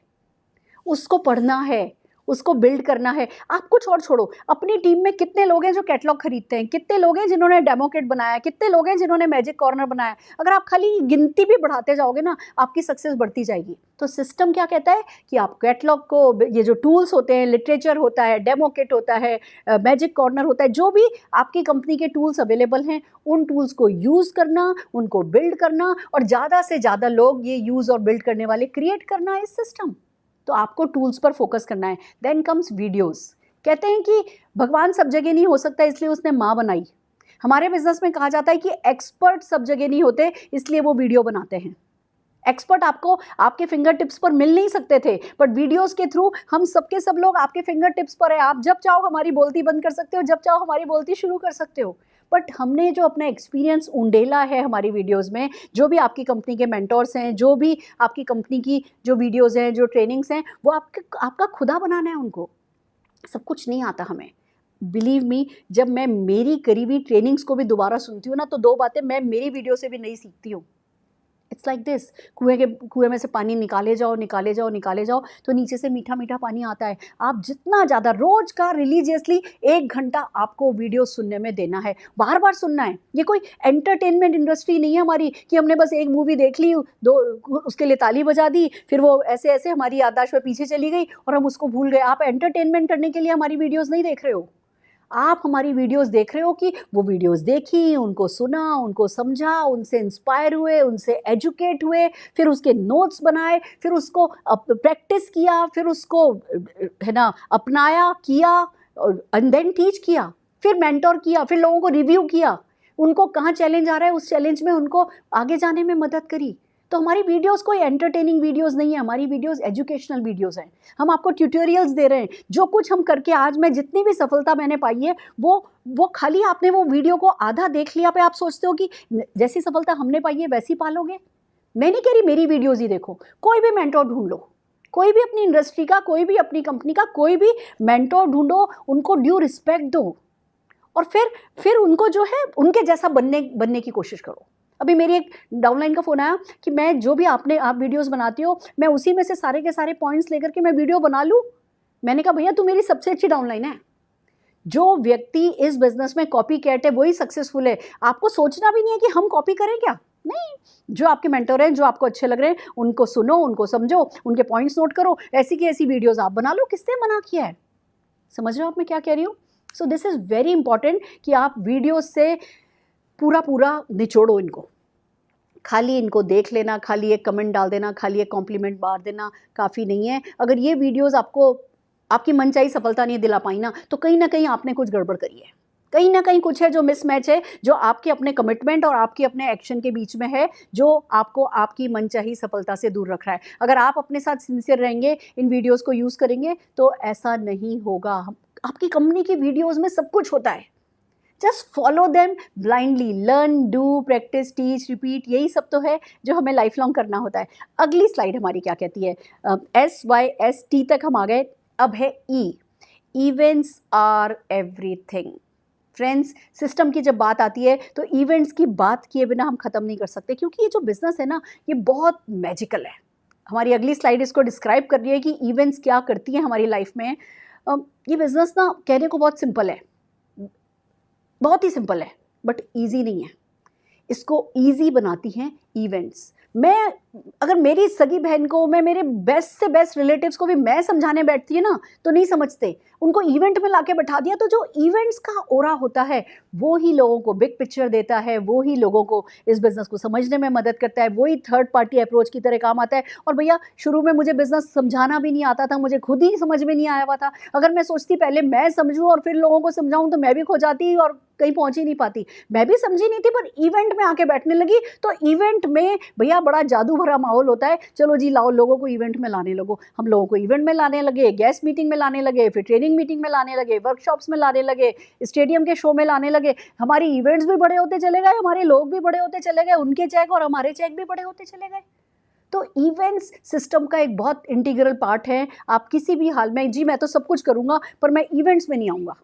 उसको पढ़ना है, उसको बिल्ड करना है। आप कुछ और छोड़ो, अपनी टीम में कितने लोग हैं जो कैटलॉग खरीदते हैं, कितने लोग हैं जिन्होंने डेमो किट बनाया, कितने लोग हैं जिन्होंने मैजिक कॉर्नर बनाया। अगर आप खाली गिनती भी बढ़ाते जाओगे ना, आपकी सक्सेस बढ़ती जाएगी। तो सिस्टम क्या कहता है कि आप कैटलॉग को, ये जो टूल्स होते हैं, लिटरेचर होता है, डेमो किट होता है, मैजिक कॉर्नर होता है, जो भी आपकी कंपनी के टूल्स अवेलेबल हैं, उन टूल्स को यूज़ करना, उनको बिल्ड करना और ज़्यादा से ज़्यादा लोग ये यूज़ और बिल्ड करने वाले क्रिएट करना है इस सिस्टम। तो आपको टूल्स पर फोकस करना है। Then comes videos. कहते हैं कि भगवान सब जगह नहीं हो सकता, इसलिए उसने माँ बनाई। हमारे बिजनेस में कहा जाता है कि एक्सपर्ट सब जगह नहीं होते, इसलिए वो वीडियो बनाते हैं। एक्सपर्ट आपको आपके फिंगर टिप्स पर मिल नहीं सकते थे, बट वीडियोस के थ्रू हम सबके सब लोग आपके फिंगर टिप्स पर है। आप जब चाहो हमारी बोलती बंद कर सकते हो, जब चाहो हमारी बोलती शुरू कर सकते हो। बट हमने जो अपना एक्सपीरियंस उंडेला है हमारी वीडियोस में, जो भी आपकी कंपनी के मेंटोर्स हैं, जो भी आपकी कंपनी की जो वीडियोस हैं, जो ट्रेनिंग्स हैं, वो आपका खुदा बनाना है उनको। सब कुछ नहीं आता हमें। बिलीव मी, जब मैं मेरी करी हुई ट्रेनिंग्स को भी दोबारा सुनती हूँ ना, तो दो बातें मैं मेरी वीडियो से भी नहीं सीखती हूँ। इट्स लाइक दिस, कुएं में से पानी निकाले जाओ, निकाले जाओ, निकाले जाओ, तो नीचे से मीठा मीठा पानी आता है। आप जितना ज़्यादा रोज का रिलीजियसली 1 घंटा आपको वीडियो सुनने में देना है, बार बार सुनना है। ये कोई एंटरटेनमेंट इंडस्ट्री नहीं है हमारी कि हमने बस एक मूवी देख ली, दो उसके लिए ताली बजा दी, फिर वो ऐसे ऐसे हमारी याददाश्त में पीछे चली गई और हम उसको भूल गए। आप एंटरटेनमेंट करने के लिए हमारी वीडियोज़ नहीं देख रहे हो, आप हमारी वीडियोस देख रहे हो कि वो वीडियोस देखी, उनको सुना, उनको समझा, उनसे इंस्पायर हुए, उनसे एजुकेट हुए, फिर उसके नोट्स बनाए, फिर उसको प्रैक्टिस किया, फिर उसको है ना अपनाया, किया एंड देन टीच किया, फिर मेंटोर किया, फिर लोगों को रिव्यू किया, उनको कहाँ चैलेंज आ रहा है उस चैलेंज में उनको आगे जाने में मदद करी। तो हमारी वीडियोस कोई एंटरटेनिंग वीडियोस नहीं है, हमारी वीडियोस एजुकेशनल वीडियोस हैं। हम आपको ट्यूटोरियल्स दे रहे हैं। जो कुछ हम करके आज मैं जितनी भी सफलता मैंने पाई है वो खाली आपने वो वीडियो को आधा देख लिया पे आप सोचते हो कि जैसी सफलता हमने पाई है वैसी पालोगे। मैं नहीं कह रही मेरी वीडियोस ही देखो, कोई भी मेंटोर ढूंढ लो, कोई भी अपनी इंडस्ट्री का, कोई भी अपनी कंपनी का कोई भी मेंटोर ढूंढो, उनको ड्यू रिस्पेक्ट दो और फिर उनको जो है उनके जैसा बनने की कोशिश करो। अभी मेरी एक डाउनलाइन का फ़ोन आया कि मैं जो भी आप वीडियोस बनाती हो मैं उसी में से सारे के सारे पॉइंट्स लेकर के मैं वीडियो बना लूँ। मैंने कहा भैया तू मेरी सबसे अच्छी डाउनलाइन है। जो व्यक्ति इस बिजनेस में कॉपी कैट है वही सक्सेसफुल है। आपको सोचना भी नहीं है कि हम कॉपी करें क्या, नहीं। जो आपके मेंटर हैं, जो आपको अच्छे लग रहे हैं, उनको सुनो, उनको समझो, उनके पॉइंट्स नोट करो, ऐसी की ऐसी वीडियोस आप बना लो। किसने मना किया है? समझ रहे हो आप मैं क्या कह रही हूँ? So this is very important कि आप वीडियो से पूरा निचोड़ो इनको। खाली इनको देख लेना, खाली एक कमेंट डाल देना, खाली एक कॉम्प्लीमेंट मार देना काफ़ी नहीं है। अगर ये वीडियोस आपको आपकी मनचाही सफलता नहीं दिला पाई ना, तो कहीं ना कहीं आपने कुछ गड़बड़ करी है, कहीं ना कहीं कुछ है जो मिसमैच है, जो आपके अपने कमिटमेंट और आपके अपने एक्शन के बीच में है, जो आपको आपकी मनचाही सफलता से दूर रख रहा है। अगर आप अपने साथ सिंसियर रहेंगे, इन वीडियोस को यूज़ करेंगे, तो ऐसा नहीं होगा। आपकी कंपनी की वीडियोस में सब कुछ होता है, just follow them blindly, learn, do, practice, teach, repeat, यही सब तो है जो हमें लाइफ लॉन्ग करना होता है। अगली स्लाइड हमारी क्या कहती है? SYST तक हम आ गए, अब है E, events are everything. Friends, system की जब बात आती है तो इवेंट्स की बात किए बिना हम ख़त्म नहीं कर सकते, क्योंकि ये जो बिज़नेस है ना, ये बहुत मैजिकल है। हमारी अगली स्लाइड इसको डिस्क्राइब कर रही है कि इवेंट्स क्या करती हैं हमारी लाइफ में। ये बिज़नेस ना कहने को बहुत सिंपल है, बहुत ही सिंपल है, बट ईजी नहीं है। इसको ईजी बनाती हैं इवेंट्स। मैं अगर मेरी सगी बहन को, मैं मेरे बेस्ट से बेस्ट रिलेटिव्स को भी मैं समझाने बैठती है ना, तो नहीं समझते। उनको इवेंट में लाके बैठा दिया, तो जो इवेंट्स का ओरा होता है वो ही लोगों को बिग पिक्चर देता है, वो ही लोगों को इस बिज़नेस को समझने में मदद करता है, वही थर्ड पार्टी अप्रोच की तरह काम आता है। और भैया शुरू में मुझे बिज़नेस समझाना भी नहीं आता था, मुझे खुद ही समझ में नहीं आया हुआ था। अगर मैं सोचती पहले मैं समझूँ और फिर लोगों को समझाऊँ, तो मैं भी खो जाती और कहीं पहुँच ही नहीं पाती। मैं भी समझी नहीं थी, पर इवेंट में आके बैठने लगी तो इवेंट में भैया बड़ा जादू भरा माहौल होता है। चलो जी लाओ, लोगों को इवेंट में लाने लगो। हम लोगों को इवेंट में लाने लगे, गेस्ट मीटिंग में लाने लगे, फिर ट्रेनिंग मीटिंग में लाने लगे, वर्कशॉप्स में लाने लगे, स्टेडियम के शो में लाने लगे। हमारी इवेंट्स भी बड़े होते चले गए, हमारे लोग भी बड़े होते चले गए, उनके चेक और हमारे चेक भी बड़े होते चले गए। तो इवेंट्स सिस्टम का एक बहुत इंटीग्रल पार्ट है। आप किसी भी हाल में, जी मैं तो सब कुछ करूँगा पर मैं इवेंट्स में नहीं आऊँगा,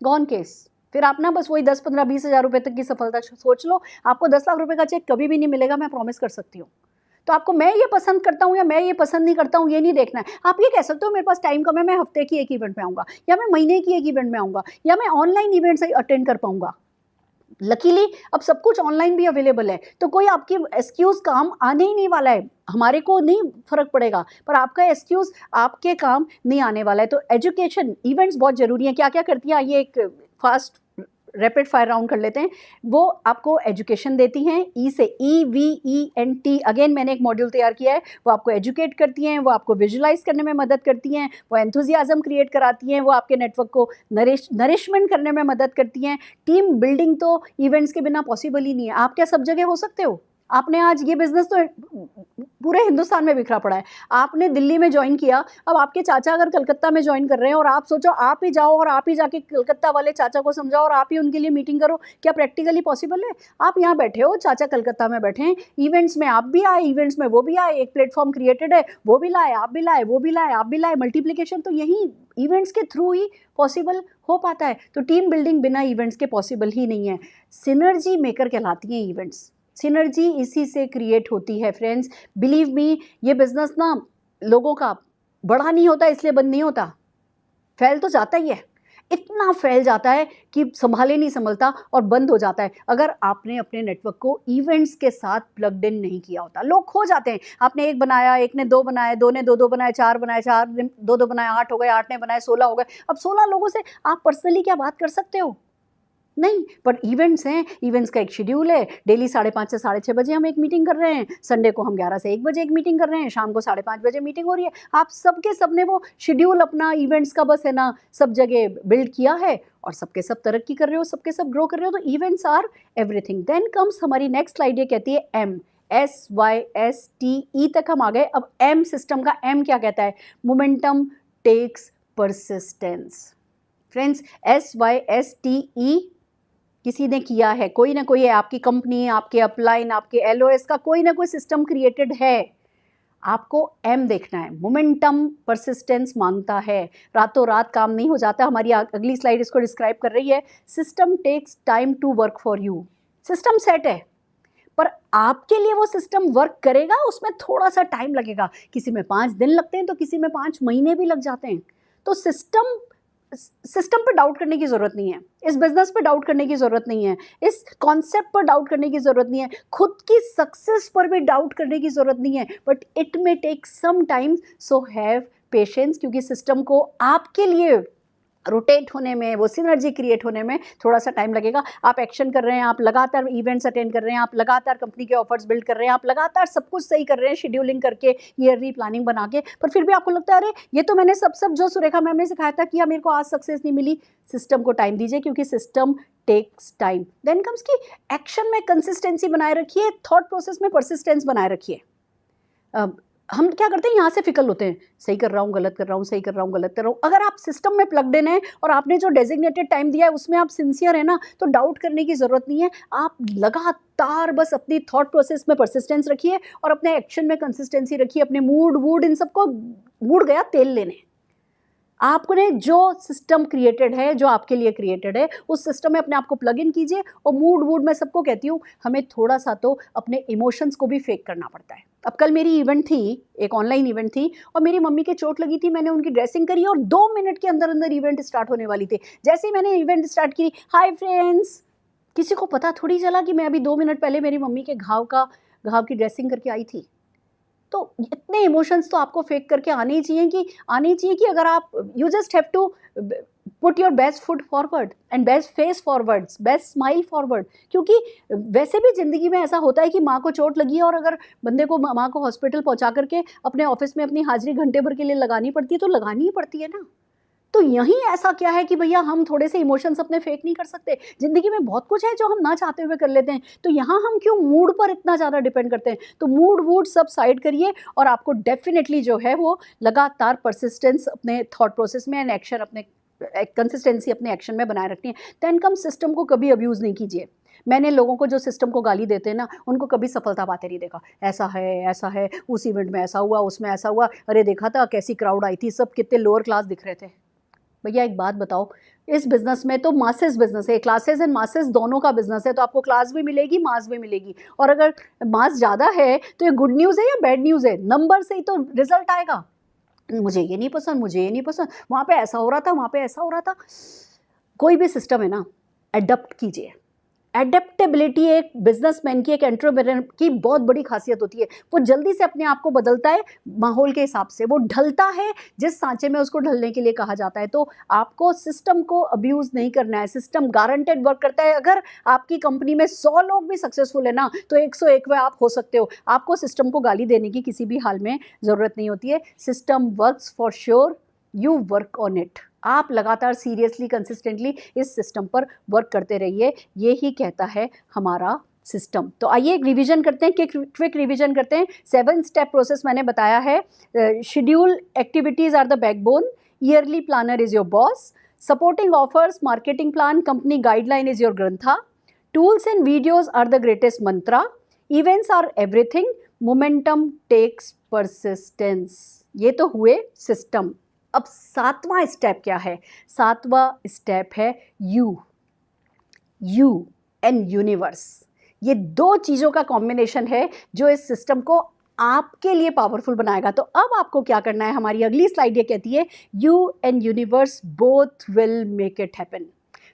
गॉन केस। फिर आप ना बस वही 10, 15, 20 हज़ार रुपये तक की सफलता सोच लो, आपको 10 लाख रुपए का चेक कभी भी नहीं मिलेगा, मैं प्रॉमिस कर सकती हूँ। तो आपको मैं ये पसंद करता हूँ या मैं ये पसंद नहीं करता हूँ, ये नहीं देखना है। आप ये कह सकते हो मेरे पास टाइम कम है, मैं हफ्ते की एक इवेंट में आऊँगा, या मैं महीने की एक इवेंट में आऊँगा, या मैं ऑनलाइन इवेंट्स अटेंड कर पाऊँगा। लकीली अब सब कुछ ऑनलाइन भी अवेलेबल है, तो कोई आपकी एक्सक्यूज़ काम आने ही नहीं वाला है। हमारे को नहीं फ़र्क पड़ेगा, पर आपका एक्सक्यूज़ आपके काम नहीं आने वाला है। तो एजुकेशन, इवेंट्स बहुत ज़रूरी हैं। क्या क्या करती हैं, आइए एक फास्ट रैपिड फायर राउंड कर लेते हैं। वो आपको एजुकेशन देती हैं, ई से EVENT। अगेन मैंने एक मॉड्यूल तैयार किया है। वो आपको एजुकेट करती हैं, वो आपको विजुलाइज करने में मदद करती हैं, वो एंथुजियाज्म क्रिएट कराती हैं, वो आपके नेटवर्क को नरिशमेंट करने में मदद करती हैं। टीम बिल्डिंग तो इवेंट्स के बिना पॉसिबल ही नहीं है। आप क्या सब जगह हो सकते हो? आपने आज ये बिज़नेस तो पूरे हिंदुस्तान में बिखरा पड़ा है। आपने दिल्ली में ज्वाइन किया, अब आपके चाचा अगर कलकत्ता में ज्वाइन कर रहे हैं और आप सोचो आप ही जाओ और आप ही जाके कलकत्ता वाले चाचा को समझाओ और आप ही उनके लिए मीटिंग करो, क्या प्रैक्टिकली पॉसिबल है? आप यहाँ बैठे हो, चाचा कलकत्ता में बैठे हैं, इवेंट्स में आप भी आए, इवेंट्स में वो भी आए, एक प्लेटफॉर्म क्रिएटेड है, वो भी लाए, आप भी लाए, वो भी लाए, आप भी लाए। मल्टीप्लिकेशन तो यही इवेंट्स के थ्रू ही पॉसिबल हो पाता है। तो टीम बिल्डिंग बिना इवेंट्स के पॉसिबल ही नहीं है। सिनर्जी मेकर कहलाती हैं इवेंट्स। सिनर्जी इसी से क्रिएट होती है फ्रेंड्स। बिलीव मी, ये बिज़नेस ना लोगों का बड़ा नहीं होता इसलिए बंद नहीं होता, फैल तो जाता ही है। इतना फैल जाता है कि संभाले नहीं संभलता और बंद हो जाता है अगर आपने अपने नेटवर्क को इवेंट्स के साथ प्लग्ड इन नहीं किया होता। लोग खो जाते हैं। आपने एक बनाया, एक ने दो बनाए, दो ने दो बनाए, चार बनाए, चार ने दो बनाए, 8 हो गए, 8 ने बनाए 16 हो गए। अब 16 लोगों से आप पर्सनली क्या बात कर सकते हो? नहीं। पर इवेंट्स हैं, इवेंट्स का एक शेड्यूल है। डेली 5:30 से 6:30 बजे हम एक मीटिंग कर रहे हैं, संडे को हम 11 से 1 बजे एक मीटिंग कर रहे हैं, शाम को 5:30 बजे मीटिंग हो रही है। आप सबके सब ने वो शेड्यूल अपना इवेंट्स का बस है ना सब जगह बिल्ड किया है और सबके सब तरक्की कर रहे हो, सबके सब ग्रो कर रहे हो। तो events are everything. Then comes हमारी नेक्स्ट स्लाइड, ये कहती है M, SYSTE तक हम आ गए। अब M सिस्टम का M क्या कहता है? Momentum takes persistence. Friends, SYSTE किसी ने किया है, कोई ना कोई है, आपकी कंपनी, आपके अपलाइन, आपके LOS का कोई ना कोई सिस्टम क्रिएटेड है। आपको M देखना है, मोमेंटम परसिस्टेंस मांगता है, रातों रात काम नहीं हो जाता। हमारी अगली स्लाइड इसको डिस्क्राइब कर रही है। System takes time to work for you. System set है, पर आपके लिए वो सिस्टम वर्क करेगा, उसमें थोड़ा सा टाइम लगेगा। किसी में 5 दिन लगते हैं तो किसी में 5 महीने भी लग जाते हैं। तो सिस्टम पर डाउट करने की ज़रूरत नहीं है, इस बिजनेस पर डाउट करने की ज़रूरत नहीं है, इस कॉन्सेप्ट पर डाउट करने की ज़रूरत नहीं है, खुद की सक्सेस पर भी डाउट करने की ज़रूरत नहीं है। But it may take some time, so have patience, क्योंकि सिस्टम को आपके लिए रोटेट होने में, वो सिनर्जी क्रिएट होने में थोड़ा सा टाइम लगेगा। आप एक्शन कर रहे हैं, आप लगातार इवेंट्स अटेंड कर रहे हैं, आप लगातार कंपनी के ऑफर्स बिल्ड कर रहे हैं, आप लगातार सब कुछ सही कर रहे हैं, शेड्यूलिंग करके, ईयरली प्लानिंग बना के, पर फिर भी आपको लगता है अरे ये तो मैंने सब जो सुरेखा मैम ने सिखाया था किया, मेरे को आज सक्सेस नहीं मिली। सिस्टम को टाइम दीजिए, क्योंकि system takes time. Then comes की एक्शन में कंसिस्टेंसी बनाए रखिए, थॉट प्रोसेस में परसिस्टेंस बनाए रखिए। हम क्या करते हैं, यहाँ से फिकल होते हैं, सही कर रहा हूँ, गलत कर रहा हूँ, सही कर रहा हूँ, गलत कर रहा हूँ। अगर आप सिस्टम में प्लग्ड इन है और आपने जो डेजिग्नेटेड टाइम दिया है उसमें आप सिंसियर है ना, तो डाउट करने की ज़रूरत नहीं है। आप लगातार बस अपनी थॉट प्रोसेस में परसिस्टेंस रखिए और अपने एक्शन में कंसिस्टेंसी रखिए। अपने मूड इन सबको, मूड गया तेल लेने, आपने जो सिस्टम क्रिएटेड है, जो आपके लिए क्रिएटेड है, उस सिस्टम में अपने आप को प्लग इन कीजिए। और मूड मैं सबको कहती हूँ, हमें थोड़ा सा तो अपने इमोशंस को भी फेक करना पड़ता है। अब कल मेरी इवेंट थी, एक ऑनलाइन इवेंट थी, और मेरी मम्मी के चोट लगी थी। मैंने उनकी ड्रेसिंग करी और 2 मिनट के अंदर अंदर इवेंट स्टार्ट होने वाली थी। जैसे ही मैंने इवेंट स्टार्ट की, हाय फ्रेंड्स, किसी को पता थोड़ी चला कि मैं अभी 2 मिनट पहले मेरी मम्मी के घाव की ड्रेसिंग करके आई थी। तो इतने इमोशंस तो आपको फेक करके आने ही चाहिए कि अगर आप, you just have to put your best foot forward and best face forward, best smile forward. क्योंकि वैसे भी ज़िंदगी में ऐसा होता है कि माँ को चोट लगी है और अगर बंदे को माँ को हॉस्पिटल पहुँचा करके अपने ऑफिस में अपनी हाजिरी घंटे भर के लिए लगानी पड़ती है, तो लगानी ही पड़ती है ना। तो यहीं ऐसा क्या है कि भैया हम थोड़े से इमोशंस अपने फेक नहीं कर सकते? ज़िंदगी में बहुत कुछ है जो हम ना चाहते हुए कर लेते हैं, तो यहाँ हम क्यों मूड पर इतना ज़्यादा डिपेंड करते हैं? तो मूड सब साइड करिए और आपको डेफिनेटली जो है वो लगातार परसिस्टेंस अपने थॉट प्रोसेस में एंड एक्शन, अपने कंसिस्टेंसी अपने एक्शन में बनाए रखनी है। देन कम, सिस्टम को कभी अब्यूज़ नहीं कीजिए। मैंने लोगों को जो सिस्टम को गाली देते हैं ना, उनको कभी सफलता पाते नहीं देखा। ऐसा है, उस इवेंट में ऐसा हुआ, उसमें ऐसा हुआ, अरे देखा था कैसी क्राउड आई थी, सब कितने लोअर क्लास दिख रहे थे। भैया एक बात बताओ, इस बिज़नेस में तो मासेस बिज़नेस है, क्लासेस एंड मासेस दोनों का बिज़नेस है, तो आपको क्लास भी मिलेगी, मास भी मिलेगी। और अगर मास ज़्यादा है तो ये गुड न्यूज़ है या बैड न्यूज़ है? नंबर से ही तो रिजल्ट आएगा। मुझे ये नहीं पसंद, मुझे ये नहीं पसंद, वहाँ पे ऐसा हो रहा था, वहाँ पे ऐसा हो रहा था। कोई भी सिस्टम है ना, एडप्ट कीजिए। एडेप्टेबिलिटी एक बिजनेसमैन की, एक एंटरप्रेन्योर की बहुत बड़ी खासियत होती है। वो जल्दी से अपने आप को बदलता है माहौल के हिसाब से, वो ढलता है जिस सांचे में उसको ढलने के लिए कहा जाता है। तो आपको सिस्टम को अब्यूज़ नहीं करना है, सिस्टम गारंटेड वर्क करता है। अगर आपकी कंपनी में 100 लोग भी सक्सेसफुल है ना, तो 101वें आप हो सकते हो। आपको सिस्टम को गाली देने की किसी भी हाल में ज़रूरत नहीं होती है। System works for sure, you work on it. आप लगातार सीरियसली कंसिस्टेंटली इस सिस्टम पर वर्क करते रहिए, ये ही कहता है हमारा सिस्टम। तो आइए एक रिवीजन करते हैं, क्विक रिवीजन करते हैं। 7 स्टेप प्रोसेस मैंने बताया है। Schedule activities are the backbone, yearly planner is your boss, supporting offers, marketing plan, company guideline is your grantha, tools and videos are the greatest mantra, events are everything, momentum takes persistence. ये तो हुए system. अब 7वां step क्या है? 7वां step है you and universe. ये 2 चीज़ों का कॉम्बिनेशन है जो इस सिस्टम को आपके लिए पावरफुल बनाएगा। तो अब आपको क्या करना है? हमारी अगली स्लाइड ये कहती है you and universe both will make it happen.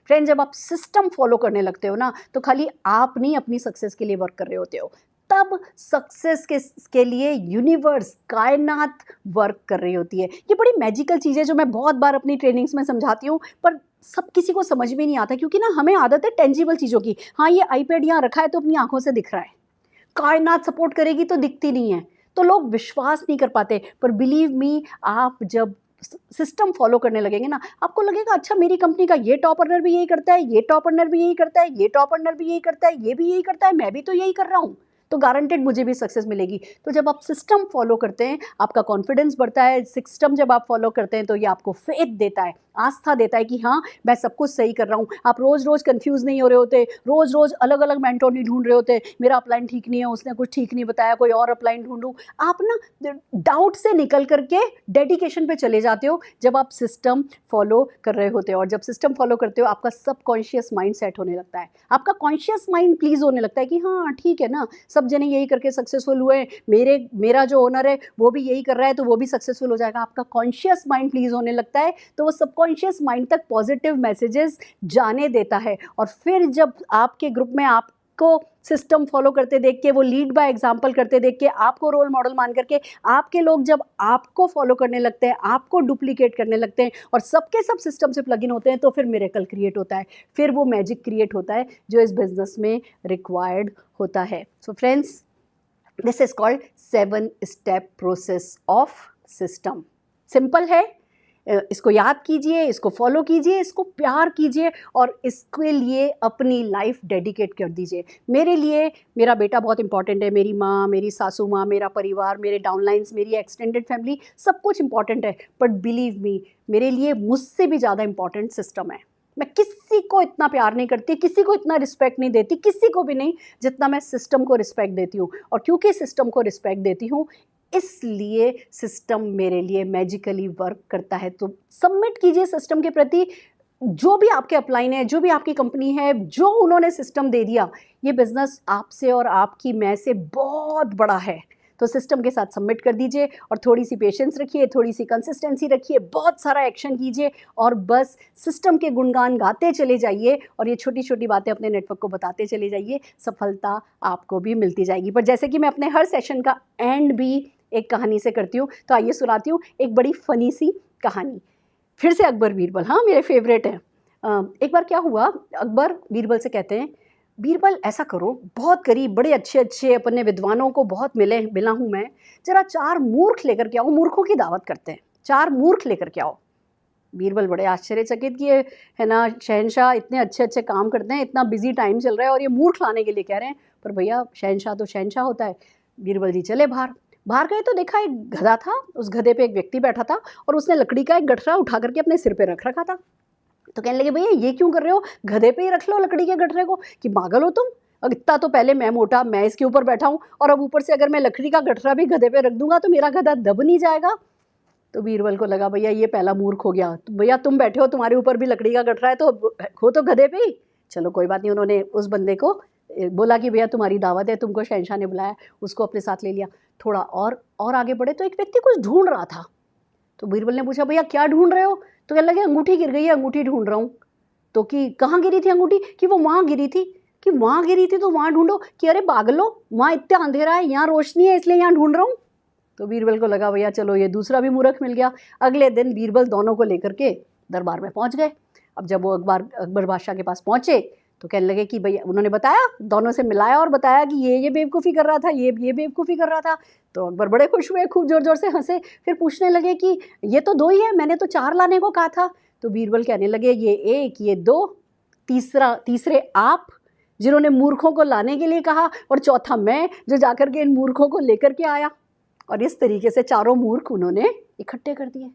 Friend, जब आप सिस्टम फॉलो करने लगते हो ना, तो खाली आप नहीं अपनी सक्सेस के लिए वर्क कर रहे होते हो, तब सक्सेस के लिए यूनिवर्स, कायनात वर्क कर रही होती है। ये बड़ी मैजिकल चीज़ है जो मैं बहुत बार अपनी ट्रेनिंग्स में समझाती हूँ, पर सब किसी को समझ में नहीं आता, क्योंकि ना हमें आदत है टेंजिबल चीज़ों की। हाँ, ये आईपैड यहाँ रखा है तो अपनी आंखों से दिख रहा है, कायनात सपोर्ट करेगी तो दिखती नहीं है, तो लोग विश्वास नहीं कर पाते। पर बिलीव मी, आप जब सिस्टम फॉलो करने लगेंगे ना, आपको लगेगा अच्छा मेरी कंपनी का ये टॉप अर्नर भी यही करता है, ये टॉप अर्नर भी यही करता है, ये टॉप अर्नर भी यही करता है, ये भी यही करता है, मैं भी तो यही कर रहा हूँ। तो गारंटेड मुझे भी सक्सेस मिलेगी। तो जब आप सिस्टम फॉलो करते हैं, आपका कॉन्फिडेंस बढ़ता है। सिस्टम जब आप फॉलो करते हैं तो ये आपको फेथ देता है, आस्था देता है कि हाँ मैं सब कुछ सही कर रहा हूँ। आप रोज़ रोज़ कंफ्यूज नहीं हो रहे होते, रोज़ रोज़ अलग अलग मेंटोर नहीं ढूंढ रहे होते, मेरा अपलाइन ठीक नहीं है, उसने कुछ ठीक नहीं बताया, कोई और अपलाइन ढूंढूं। आप ना डाउट से निकल करके डेडिकेशन पे चले जाते हो जब आप सिस्टम फॉलो कर रहे होते हो। और जब सिस्टम फॉलो करते हो आपका सबकॉन्शियस माइंड सेट होने लगता है, आपका कॉन्शियस माइंड प्लीज होने लगता है कि हाँ ठीक है ना, सब जने यही करके सक्सेसफुल हुए, मेरा जो ओनर है वो भी यही कर रहा है तो वो भी सक्सेसफुल हो जाएगा। आपका कॉन्शियस माइंड प्लीज होने लगता है, तो वो सबकॉन्शियस माइंड तक पॉजिटिव मैसेजेस जाने देता है। और फिर जब आपके ग्रुप में आपको सिस्टम फॉलो करते देख के, वो लीड बाय एग्जांपल करते देख के, आपको रोल मॉडल मान करके आपके लोग जब आपको फॉलो करने लगते हैं, आपको डुप्लीकेट करने लगते हैं और सबके सब सिस्टम से प्लग इन होते हैं, तो फिर मिरेकल क्रिएट होता है, फिर वो मैजिक क्रिएट होता है जो इस बिजनेस में रिक्वायर्ड होता है। So friends, this is called 7 step process of system. Simple है, इसको याद कीजिए, इसको फॉलो कीजिए, इसको प्यार कीजिए और इसके लिए अपनी लाइफ डेडिकेट कर दीजिए। मेरे लिए मेरा बेटा बहुत इंपॉर्टेंट है, मेरी माँ, मेरी सासू माँ, मेरा परिवार, मेरे डाउनलाइंस, मेरी एक्सटेंडेड फैमिली, सब कुछ इंपॉर्टेंट है। बट बिलीव मी, मेरे लिए मुझसे भी ज़्यादा इंपॉर्टेंट सिस्टम है। मैं किसी को इतना प्यार नहीं करती, किसी को इतना रिस्पेक्ट नहीं देती, किसी को भी नहीं, जितना मैं सिस्टम को रिस्पेक्ट देती हूँ। और क्योंकि सिस्टम को रिस्पेक्ट देती हूँ, इसलिए सिस्टम मेरे लिए मैजिकली वर्क करता है। तो सबमिट कीजिए सिस्टम के प्रति। जो भी आपके अपलाइन है, जो भी आपकी कंपनी है, जो उन्होंने सिस्टम दे दिया, ये बिजनेस आपसे और आपकी मैं से बहुत बड़ा है। तो सिस्टम के साथ सबमिट कर दीजिए और थोड़ी सी पेशेंस रखिए, थोड़ी सी कंसिस्टेंसी रखिए, बहुत सारा एक्शन कीजिए और बस सिस्टम के गुणगान गाते चले जाइए और ये छोटी छोटी बातें अपने नेटवर्क को बताते चले जाइए। सफलता आपको भी मिलती जाएगी। पर जैसे कि मैं अपने हर सेशन का एंड भी एक कहानी से करती हूँ, तो आइए सुनाती हूँ एक बड़ी फनी सी कहानी। फिर से अकबर बीरबल, हाँ मेरे फेवरेट हैं। एक बार क्या हुआ, अकबर बीरबल से कहते हैं, बीरबल ऐसा करो, बहुत करीब बड़े अच्छे अच्छे अपने विद्वानों को बहुत मिला हूँ मैं, जरा 4 मूर्ख लेकर के आओ, मूर्खों की दावत करते हैं, 4 मूर्ख लेकर के आओ। बीरबल बड़े आश्चर्यचकित किए, है ना शहनशाह इतने अच्छे अच्छे काम करते हैं, इतना बिजी टाइम चल रहा है और ये मूर्ख लाने के लिए कह रहे हैं। पर भैया शहनशाह तो शहनशाह होता है। बीरबल जी चले बाहर गए तो देखा एक गधा था, उस गधे पे एक व्यक्ति बैठा था और उसने लकड़ी का एक गठरा उठा करके अपने सिर पे रख रखा था। तो कहने लगे भैया ये क्यों कर रहे हो, गधे पे ही रख लो लकड़ी के गठरे को, कि पागल हो तुम, अब इतना तो पहले मैं मोटा, मैं इसके ऊपर बैठा हूँ और अब ऊपर से अगर मैं लकड़ी का गठरा भी गधे पे रख दूंगा तो मेरा गधा दब नहीं जाएगा। तो बीरबल को लगा भैया ये पहला मूर्ख हो गया, तो भैया तुम बैठे हो, तुम्हारे ऊपर भी लकड़ी का गठरा है तो हो तो गधे पे ही, चलो कोई बात नहीं। उन्होंने उस बंदे को बोला कि भैया तुम्हारी दावत है, तुमको शहनशाह ने बुलाया, उसको अपने साथ ले लिया। थोड़ा और आगे बढ़े तो एक व्यक्ति कुछ ढूंढ रहा था। तो बीरबल ने पूछा भैया क्या ढूंढ रहे हो, तो कहने लगे अंगूठी गिर गई है, अंगूठी ढूंढ रहा हूँ। तो कि कहाँ गिरी थी अंगूठी, कि वो वहाँ गिरी थी, कि वहाँ गिरी थी तो वहाँ ढूंढो, कि अरे पागलो वहाँ इतना अंधेरा है, यहाँ रोशनी है इसलिए यहाँ ढूंढ रहा हूँ। तो बीरबल को लगा भैया चलो ये दूसरा भी मूर्ख मिल गया। अगले दिन बीरबल दोनों को लेकर के दरबार में पहुँच गए। अब जब वो अकबर बादशाह के पास पहुँचे तो कहने लगे कि भैया, उन्होंने बताया, दोनों से मिलाया और बताया कि ये बेवकूफ़ी कर रहा था, ये बेवकूफ़ी कर रहा था। तो अकबर बड़े खुश हुए, खूब ज़ोर ज़ोर से हंसे। फिर पूछने लगे कि ये तो 2 ही है, मैंने तो 4 लाने को कहा था। तो बीरबल कहने लगे ये 1, ये 2, तीसरे आप जिन्होंने मूर्खों को लाने के लिए कहा, और चौथा मैं जो जाकर के इन मूर्खों को लेकर के आया। और इस तरीके से 4 मूर्ख उन्होंने इकट्ठे कर दिए।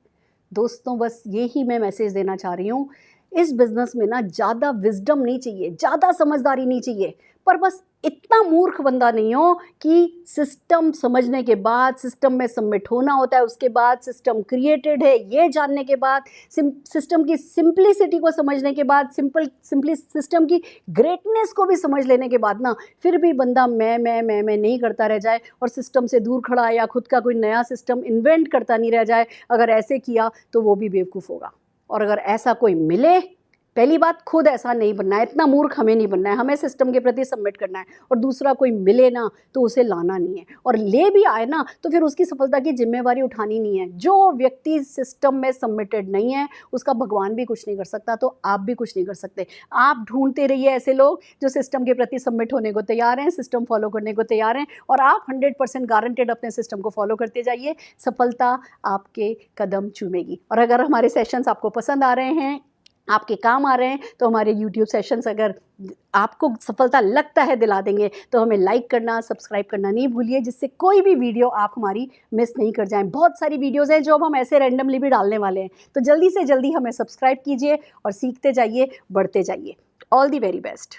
दोस्तों बस यही मैं मैसेज देना चाह रही हूँ, इस बिज़नेस में ना ज़्यादा विजडम नहीं चाहिए, ज़्यादा समझदारी नहीं चाहिए, पर बस इतना मूर्ख बंदा नहीं हो कि सिस्टम समझने के बाद, सिस्टम में सबमिट होना होता है, उसके बाद सिस्टम क्रिएटेड है ये जानने के बाद, सिस्टम की सिंप्लिसिटी को समझने के बाद, सिंपली सिस्टम की ग्रेटनेस को भी समझ लेने के बाद ना, फिर भी बंदा मैं नहीं करता रह जाए और सिस्टम से दूर खड़ा या खुद का कोई नया सिस्टम इन्वेंट करता नहीं रह जाए। अगर ऐसे किया तो वो भी बेवकूफ़ होगा। और अगर ऐसा कोई मिले, पहली बात खुद ऐसा नहीं बनना है, इतना मूर्ख हमें नहीं बनना है, हमें सिस्टम के प्रति सबमिट करना है। और दूसरा कोई मिले ना तो उसे लाना नहीं है, और ले भी आए ना तो फिर उसकी सफलता की जिम्मेवारी उठानी नहीं है। जो व्यक्ति सिस्टम में सबमिटेड नहीं है उसका भगवान भी कुछ नहीं कर सकता, तो आप भी कुछ नहीं कर सकते। आप ढूंढते रहिए ऐसे लोग जो सिस्टम के प्रति सबमिट होने को तैयार हैं, सिस्टम फॉलो करने को तैयार हैं, और आप 100% गारंटेड अपने सिस्टम को फॉलो करते जाइए, सफलता आपके कदम चूमेगी। और अगर हमारे सेशंस आपको पसंद आ रहे हैं, आपके काम आ रहे हैं, तो हमारे यूट्यूब सेशंस अगर आपको सफलता लगता है दिला देंगे, तो हमें लाइक करना, सब्सक्राइब करना नहीं भूलिए, जिससे कोई भी वीडियो आप हमारी मिस नहीं कर जाएं। बहुत सारी वीडियोज़ हैं जो अब हम ऐसे रैंडमली भी डालने वाले हैं, तो जल्दी से जल्दी हमें सब्सक्राइब कीजिए और सीखते जाइए, बढ़ते जाइए। All the very best.